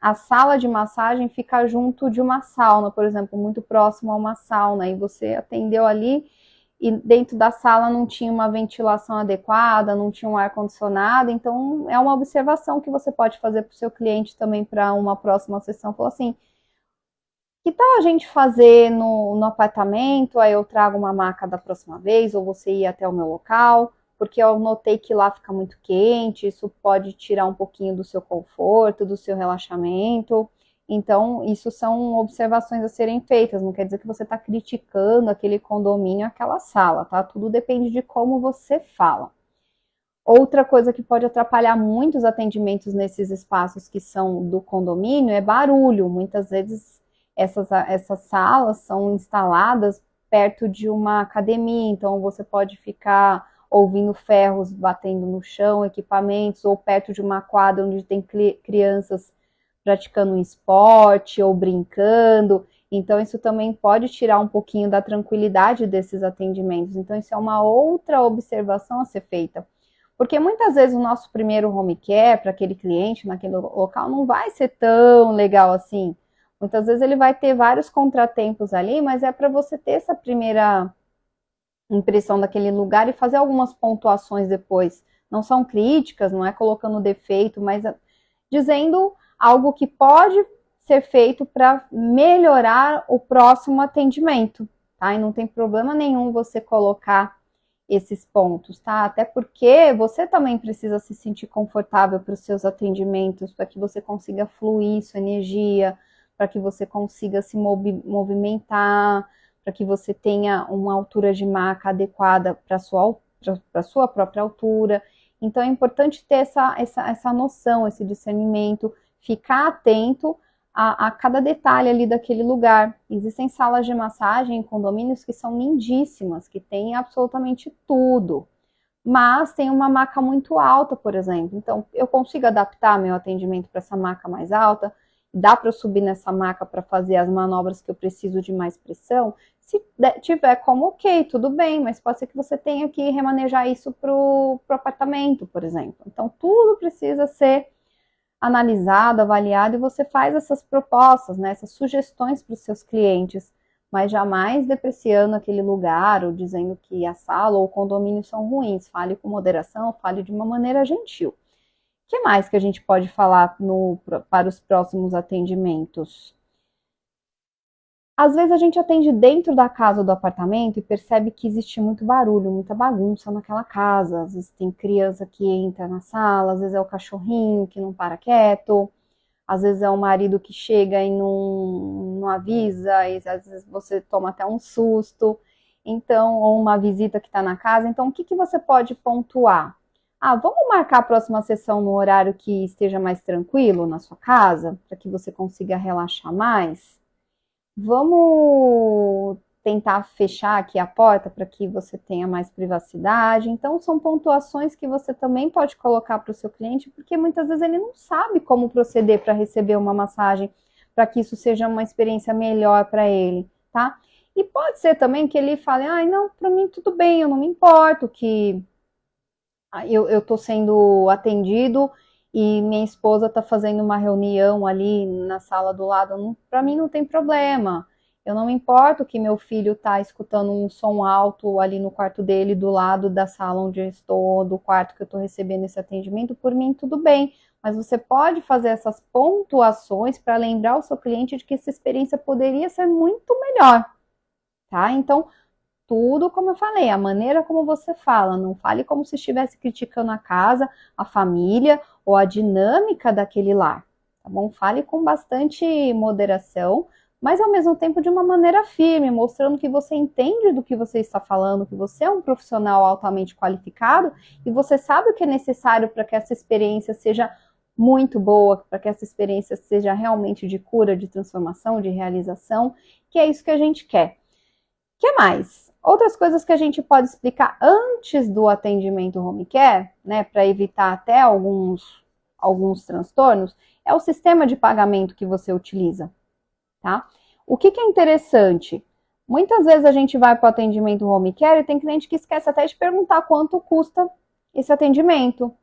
a sala de massagem fica junto de uma sauna, por exemplo, muito próximo a uma sauna, e você atendeu ali e dentro da sala não tinha uma ventilação adequada, não tinha um ar-condicionado, então é uma observação que você pode fazer para o seu cliente também para uma próxima sessão. Falou assim, que tal a gente fazer no apartamento, aí eu trago uma maca da próxima vez, ou você ir até o meu local, porque eu notei que lá fica muito quente, isso pode tirar um pouquinho do seu conforto, do seu relaxamento. Então, isso são observações a serem feitas, não quer dizer que você está criticando aquele condomínio, aquela sala, tá? Tudo depende de como você fala. Outra coisa que pode atrapalhar muito os atendimentos nesses espaços que são do condomínio é barulho. Muitas vezes essas salas são instaladas perto de uma academia, então você pode ficar ouvindo ferros batendo no chão, equipamentos, ou perto de uma quadra onde tem crianças praticando um esporte ou brincando. Então, isso também pode tirar um pouquinho da tranquilidade desses atendimentos. Então, isso é uma outra observação a ser feita. Porque muitas vezes o nosso primeiro home care para aquele cliente, naquele local, não vai ser tão legal assim. Muitas vezes ele vai ter vários contratempos ali, mas é para você ter essa primeira impressão daquele lugar e fazer algumas pontuações depois. Não são críticas, não é colocando defeito, mas dizendo algo que pode ser feito para melhorar o próximo atendimento, tá? E não tem problema nenhum você colocar esses pontos, tá? Até porque você também precisa se sentir confortável para os seus atendimentos, para que você consiga fluir sua energia, para que você consiga se movimentar, para que você tenha uma altura de maca adequada para a sua própria altura. Então é importante ter essa noção, esse discernimento, ficar atento a cada detalhe ali daquele lugar. Existem salas de massagem em condomínios que são lindíssimas, que têm absolutamente tudo. mas tem uma maca muito alta, por exemplo. Então, eu consigo adaptar meu atendimento para essa maca mais alta? Dá para eu subir nessa maca para fazer as manobras que eu preciso de mais pressão? Se tiver como, ok, tudo bem, mas pode ser que você tenha que remanejar isso para o apartamento, por exemplo. Então, tudo precisa ser analisado, avaliado, e você faz essas propostas, né, essas sugestões para os seus clientes, mas jamais depreciando aquele lugar ou dizendo que a sala ou o condomínio são ruins. Fale com moderação, fale de uma maneira gentil. O que mais que a gente pode falar para os próximos atendimentos? Às vezes a gente atende dentro da casa ou do apartamento e percebe que existe muito barulho, muita bagunça naquela casa. Às vezes tem criança que entra na sala, às vezes é o cachorrinho que não para quieto, às vezes é o marido que chega e não avisa, e às vezes você toma até um susto. Então, ou uma visita que está na casa. Então, o que você pode pontuar? Ah, vamos marcar a próxima sessão no horário que esteja mais tranquilo na sua casa, para que você consiga relaxar mais? Vamos tentar fechar aqui a porta para que você tenha mais privacidade. Então, são pontuações que você também pode colocar para o seu cliente, porque muitas vezes ele não sabe como proceder para receber uma massagem, para que isso seja uma experiência melhor para ele, tá? E pode ser também que ele fale, ah, não, para mim tudo bem, eu não me importo que eu estou sendo atendido e minha esposa está fazendo uma reunião ali na sala do lado, para mim não tem problema. Eu não me importo que meu filho está escutando um som alto ali no quarto dele, do lado da sala onde eu estou, do quarto que eu estou recebendo esse atendimento, por mim tudo bem. Mas você pode fazer essas pontuações para lembrar o seu cliente de que essa experiência poderia ser muito melhor, tá? Então, tudo como eu falei, a maneira como você fala, não fale como se estivesse criticando a casa, a família ou a dinâmica daquele lar, tá bom? Fale com bastante moderação, mas ao mesmo tempo de uma maneira firme, mostrando que você entende do que você está falando, que você é um profissional altamente qualificado e você sabe o que é necessário para que essa experiência seja muito boa, para que essa experiência seja realmente de cura, de transformação, de realização, que é isso que a gente quer. O que mais? Outras coisas que a gente pode explicar antes do atendimento home care, né, para evitar até alguns transtornos, é o sistema de pagamento que você utiliza, tá? O que é interessante? Muitas vezes a gente vai para o atendimento home care e tem cliente que esquece até de perguntar quanto custa esse atendimento.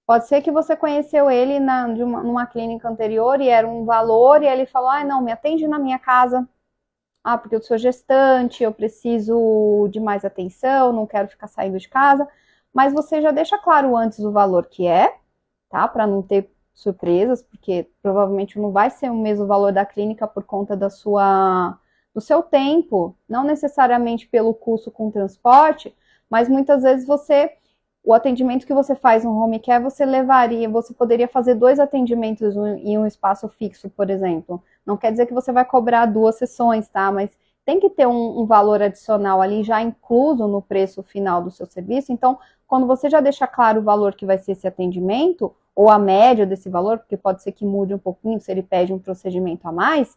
Pode ser que você conheceu ele numa clínica anterior e era um valor e ele falou, ah, não, me atende na minha casa. Ah, porque eu sou gestante, eu preciso de mais atenção, não quero ficar saindo de casa. Mas você já deixa claro antes o valor que é, tá? Para não ter surpresas, porque provavelmente não vai ser o mesmo valor da clínica por conta do seu tempo, não necessariamente pelo custo com transporte, mas muitas vezes o atendimento que você faz no home care, você poderia fazer 2 atendimentos em um espaço fixo, por exemplo. Não quer dizer que você vai cobrar 2 sessões, tá? Mas tem que ter um valor adicional ali já incluso no preço final do seu serviço. Então, quando você já deixa claro o valor que vai ser esse atendimento, ou a média desse valor, porque pode ser que mude um pouquinho se ele pede um procedimento a mais,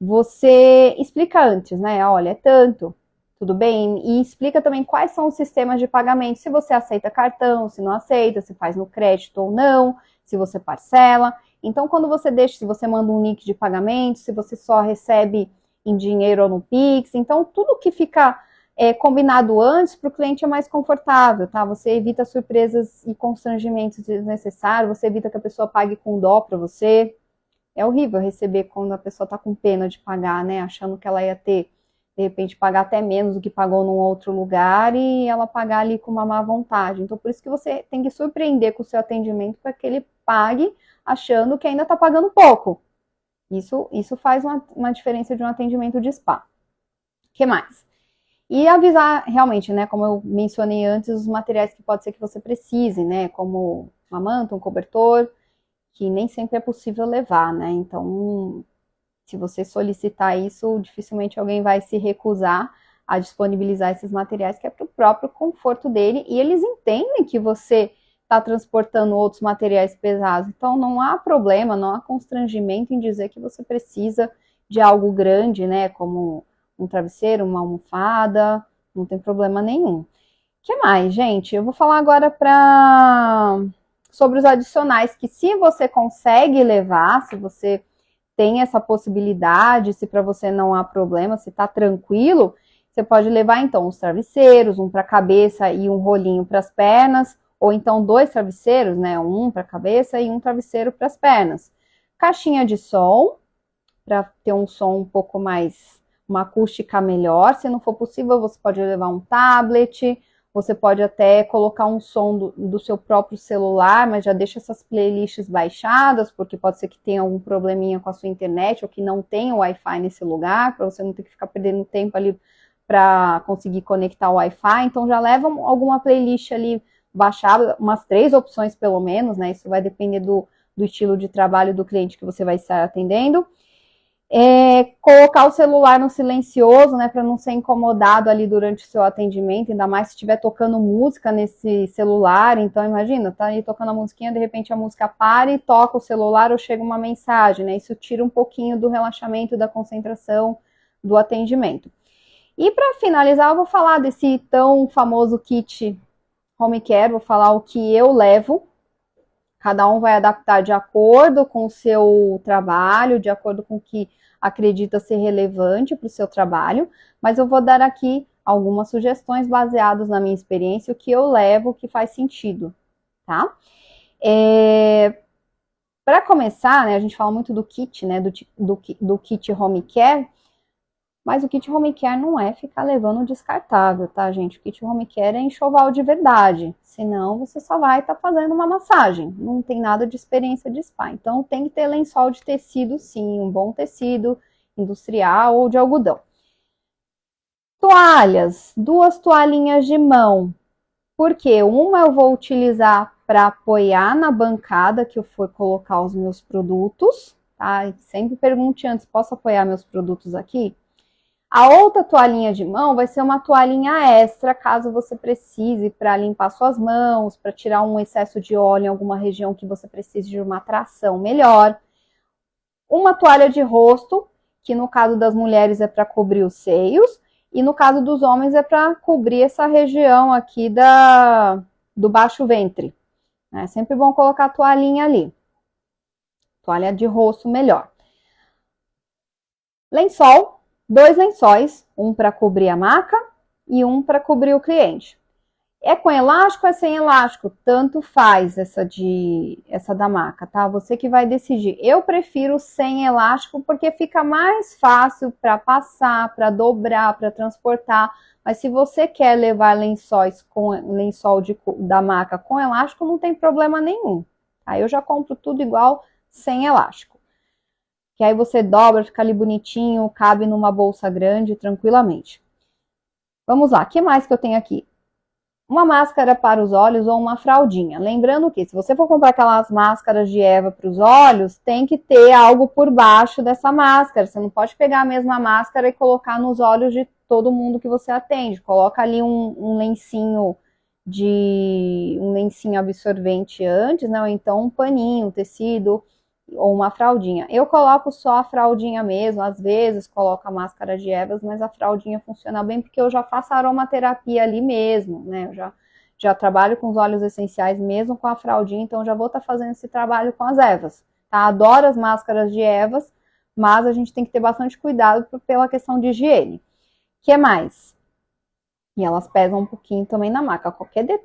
você explica antes, né? Olha, é tanto, tudo bem? E explica também quais são os sistemas de pagamento, se você aceita cartão, se não aceita, se faz no crédito ou não, se você parcela. Então, quando você deixa, se você manda um link de pagamento, se você só recebe em dinheiro ou no Pix, então tudo que fica combinado antes para o cliente é mais confortável, tá? Você evita surpresas e constrangimentos desnecessários, você evita que a pessoa pague com dó para você. É horrível receber quando a pessoa está com pena de pagar, né? Achando que ela ia ter, de repente, pagar até menos do que pagou num outro lugar e ela pagar ali com uma má vontade. Então, por isso que você tem que surpreender com o seu atendimento para que ele pague achando que ainda está pagando pouco. Isso faz uma diferença de um atendimento de spa. O que mais? E avisar realmente, né, como eu mencionei antes, os materiais que pode ser que você precise, né, como uma manta, um cobertor, que nem sempre é possível levar, né, então se você solicitar isso, dificilmente alguém vai se recusar a disponibilizar esses materiais, que é para o próprio conforto dele, e eles entendem que você está transportando outros materiais pesados, então não há problema, não há constrangimento em dizer que você precisa de algo grande, né, como um travesseiro, uma almofada, não tem problema nenhum. O Que mais, gente? Eu vou falar agora sobre os adicionais, que se você consegue levar, se você tem essa possibilidade, se para você não há problema, se tá tranquilo, você pode levar então os travesseiros, um para a cabeça e um rolinho para as pernas, ou então 2 travesseiros, né? Um para a cabeça e um travesseiro para as pernas. Caixinha de som, para ter um som um pouco mais, uma acústica melhor. Se não for possível, você pode levar um tablet, você pode até colocar um som do seu próprio celular, mas já deixa essas playlists baixadas, porque pode ser que tenha algum probleminha com a sua internet ou que não tenha Wi-Fi nesse lugar, para você não ter que ficar perdendo tempo ali para conseguir conectar o Wi-Fi. Então já leva alguma playlist ali baixada, umas 3 opções pelo menos, né? Isso vai depender do estilo de trabalho do cliente que você vai estar atendendo. Colocar o celular no silencioso, né, para não ser incomodado ali durante o seu atendimento, ainda mais se estiver tocando música nesse celular. Então imagina, tá aí tocando a musiquinha, de repente a música para e toca o celular ou chega uma mensagem, né? Isso tira um pouquinho do relaxamento, da concentração do atendimento. E para finalizar, eu vou falar desse tão famoso kit home care, vou falar o que eu levo. Cada um vai adaptar de acordo com o seu trabalho, de acordo com o que acredita ser relevante para o seu trabalho, mas eu vou dar aqui algumas sugestões baseadas na minha experiência, o que eu levo, que faz sentido, tá? Para começar, né, a gente fala muito do kit, né, do kit home care, mas o kit home care não é ficar levando descartável, tá, gente? O kit home care é enxoval de verdade. Senão, você só vai estar fazendo uma massagem. Não tem nada de experiência de spa. Então, tem que ter lençol de tecido, sim. Um bom tecido industrial ou de algodão. Toalhas. 2 toalhinhas de mão. Porque uma eu vou utilizar para apoiar na bancada que eu for colocar os meus produtos. Tá? Sempre pergunte antes, posso apoiar meus produtos aqui? A outra toalhinha de mão vai ser uma toalhinha extra, caso você precise para limpar suas mãos, para tirar um excesso de óleo em alguma região que você precise de uma tração melhor. Uma toalha de rosto, que no caso das mulheres é para cobrir os seios, e no caso dos homens é para cobrir essa região aqui do baixo ventre. É sempre bom colocar a toalhinha ali. Toalha de rosto melhor. Lençol. 2 lençóis, um para cobrir a maca e um para cobrir o cliente. É com elástico ou é sem elástico? Tanto faz essa da maca, tá? Você que vai decidir. Eu prefiro sem elástico porque fica mais fácil para passar, para dobrar, para transportar. Mas se você quer levar lençóis com lençol da maca com elástico, não tem problema nenhum. Aí eu já compro tudo igual sem elástico. Que aí você dobra, fica ali bonitinho, cabe numa bolsa grande tranquilamente. Vamos lá, o que mais que eu tenho aqui? Uma máscara para os olhos ou uma fraldinha. Lembrando que se você for comprar aquelas máscaras de Eva para os olhos, tem que ter algo por baixo dessa máscara. Você não pode pegar a mesma máscara e colocar nos olhos de todo mundo que você atende. Coloca ali um lencinho absorvente antes, né? Ou então um paninho, um tecido ou uma fraldinha. Eu coloco só a fraldinha mesmo, às vezes coloco a máscara de ervas, mas a fraldinha funciona bem porque eu já faço aromaterapia ali mesmo, né? Eu já trabalho com os óleos essenciais mesmo com a fraldinha, então já vou estar fazendo esse trabalho com as ervas, tá? Adoro as máscaras de ervas, mas a gente tem que ter bastante cuidado pela questão de higiene. O que mais? E elas pesam um pouquinho também na maca,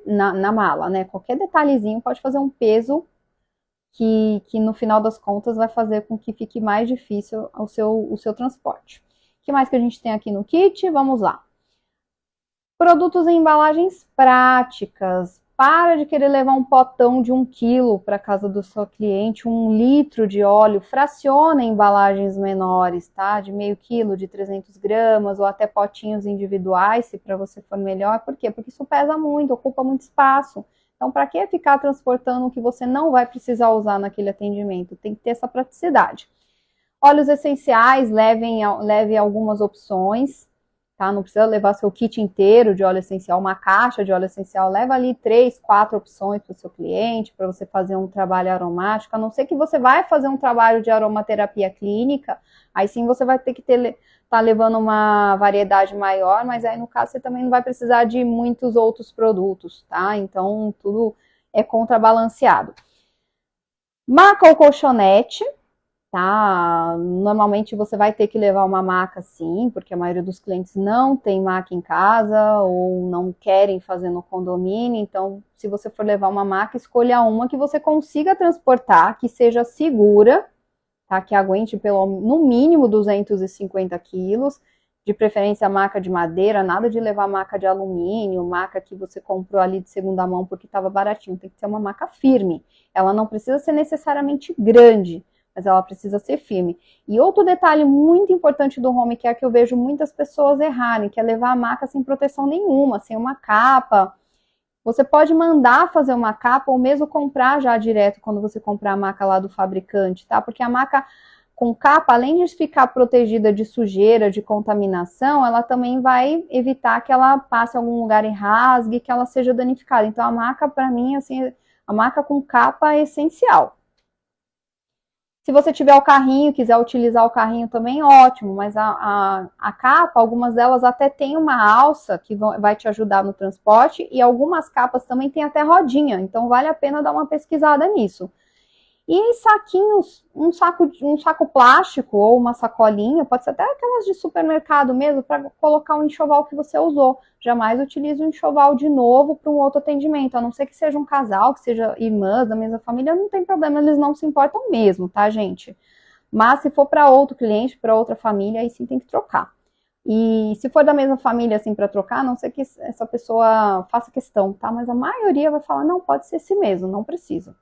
na mala, né? Qualquer detalhezinho pode fazer um peso que no final das contas vai fazer com que fique mais difícil o seu transporte. O que mais que a gente tem aqui no kit? Vamos lá. Produtos em embalagens práticas. Para de querer levar um potão de 1 quilo para casa do seu cliente, 1 litro de óleo. Fraciona em embalagens menores, tá? De meio quilo, de 300 gramas, ou até potinhos individuais, se para você for melhor. Por quê? Porque isso pesa muito, ocupa muito espaço. Então, para que ficar transportando o que você não vai precisar usar naquele atendimento? Tem que ter essa praticidade. Óleos essenciais, leve algumas opções, tá? Não precisa levar seu kit inteiro de óleo essencial, uma caixa de óleo essencial, leva ali 3, 4 opções para o seu cliente, para você fazer um trabalho aromático, a não ser que você vai fazer um trabalho de aromaterapia clínica, aí sim você vai ter que tá levando uma variedade maior, mas aí no caso você também não vai precisar de muitos outros produtos, tá? Então tudo é contrabalanceado. Maca ou colchonete, tá? Normalmente você vai ter que levar uma maca sim, porque a maioria dos clientes não tem maca em casa ou não querem fazer no condomínio, então se você for levar uma maca, escolha uma que você consiga transportar, que seja segura, tá? Que aguente no mínimo 250 quilos, de preferência maca de madeira, nada de levar maca de alumínio, maca que você comprou ali de segunda mão porque estava baratinho, tem que ser uma maca firme. Ela não precisa ser necessariamente grande, mas ela precisa ser firme. E outro detalhe muito importante do home care que eu vejo muitas pessoas errarem, que é levar a maca sem proteção nenhuma, sem uma capa. Você pode mandar fazer uma capa ou mesmo comprar já direto quando você comprar a maca lá do fabricante, tá? Porque a maca com capa, além de ficar protegida de sujeira, de contaminação, ela também vai evitar que ela passe em algum lugar e rasgue, que ela seja danificada. Então a maca, para mim, assim, a maca com capa é essencial. Se você tiver o carrinho, quiser utilizar o carrinho também, ótimo, mas a capa, algumas delas até tem uma alça que vai te ajudar no transporte e algumas capas também tem até rodinha, então vale a pena dar uma pesquisada nisso. E saquinhos, um saco plástico ou uma sacolinha, pode ser até aquelas de supermercado mesmo, para colocar o enxoval que você usou. Jamais utilize o enxoval de novo para um outro atendimento, a não ser que seja um casal, que seja irmãs da mesma família, não tem problema, eles não se importam mesmo, tá, gente? Mas se for para outro cliente, para outra família, aí sim tem que trocar. E se for da mesma família, assim, para trocar, a não ser que essa pessoa faça questão, tá? Mas a maioria vai falar, não, pode ser esse mesmo, não precisa.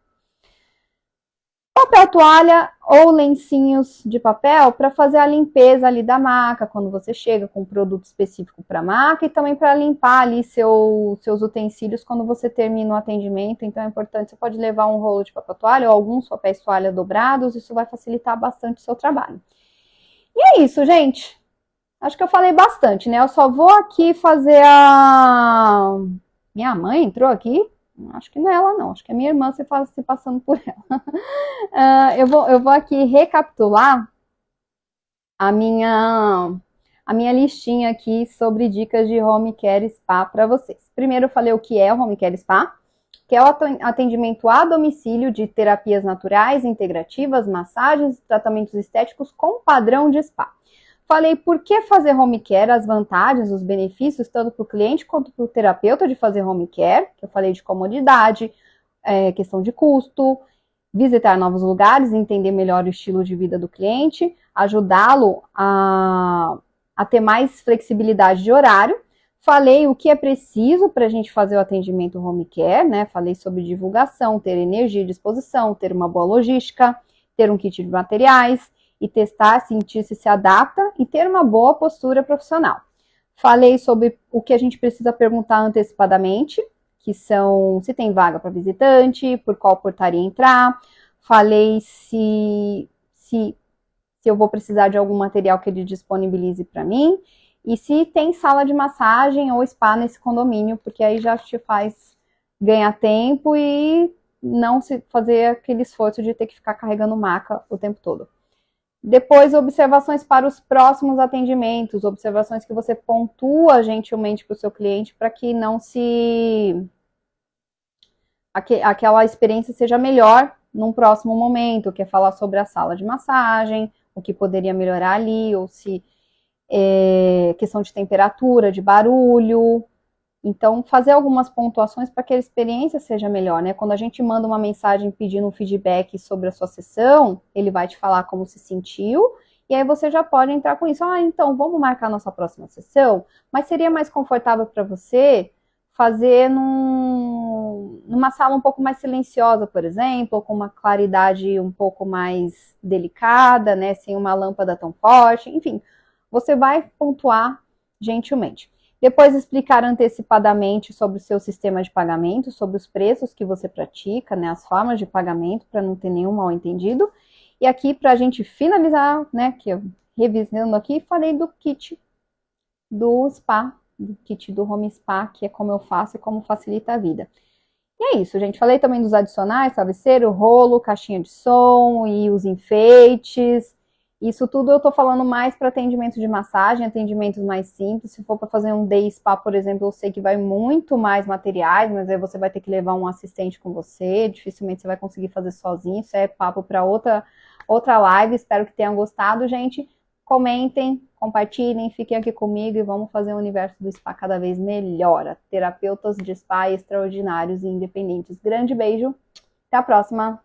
Papel toalha ou lencinhos de papel para fazer a limpeza ali da maca, quando você chega com um produto específico para a maca e também para limpar ali seus utensílios quando você termina o atendimento. Então é importante, você pode levar um rolo de papel toalha ou alguns papéis toalha dobrados, isso vai facilitar bastante o seu trabalho. E é isso, gente. Acho que eu falei bastante, né? Eu só vou aqui fazer a... Minha mãe entrou aqui? Acho que não é ela, não. Acho que é minha irmã se passando por ela. Eu vou aqui recapitular a minha listinha aqui sobre dicas de home care spa para vocês. Primeiro eu falei o que é o home care spa, que é o atendimento a domicílio de terapias naturais, integrativas, massagens e tratamentos estéticos com padrão de spa. Falei por que fazer home care, as vantagens, os benefícios, tanto para o cliente quanto para o terapeuta de fazer home care, que eu falei de comodidade, questão de custo, visitar novos lugares, entender melhor o estilo de vida do cliente, ajudá-lo a ter mais flexibilidade de horário. Falei o que é preciso para a gente fazer o atendimento home care, né? Falei sobre divulgação, ter energia e disposição, ter uma boa logística, ter um kit de materiais e testar, sentir se adapta e ter uma boa postura profissional. Falei sobre o que a gente precisa perguntar antecipadamente, que são se tem vaga para visitante, por qual portaria entrar. Falei se eu vou precisar de algum material que ele disponibilize para mim. E se tem sala de massagem ou spa nesse condomínio, porque aí já te faz ganhar tempo e não se fazer aquele esforço de ter que ficar carregando maca o tempo todo. Depois, observações para os próximos atendimentos, observações que você pontua gentilmente para o seu cliente para que não aquela experiência seja melhor num próximo momento, que é falar sobre a sala de massagem, o que poderia melhorar ali, ou se questão de temperatura, de barulho. Então, fazer algumas pontuações para que a experiência seja melhor, né? Quando a gente manda uma mensagem pedindo um feedback sobre a sua sessão, ele vai te falar como se sentiu, e aí você já pode entrar com isso. Então, vamos marcar nossa próxima sessão, mas seria mais confortável para você fazer numa sala um pouco mais silenciosa, por exemplo, com uma claridade um pouco mais delicada, né? Sem uma lâmpada tão forte, enfim, você vai pontuar gentilmente. Depois explicar antecipadamente sobre o seu sistema de pagamento, sobre os preços que você pratica, né, as formas de pagamento, para não ter nenhum mal entendido. E aqui, para a gente finalizar, né, que eu revisando aqui, falei do kit do spa, do kit do Home Spa, que é como eu faço e como facilita a vida. E é isso, gente. Falei também dos adicionais, travesseiro, rolo, caixinha de som e os enfeites. Isso tudo eu tô falando mais para atendimento de massagem, atendimentos mais simples. Se for para fazer um day spa, por exemplo, eu sei que vai muito mais materiais, mas aí você vai ter que levar um assistente com você. Dificilmente você vai conseguir fazer sozinho. Isso é papo para outra live. Espero que tenham gostado, gente. Comentem, compartilhem, fiquem aqui comigo e vamos fazer o universo do spa cada vez melhor. Terapeutas de spa extraordinários e independentes. Grande beijo, até a próxima!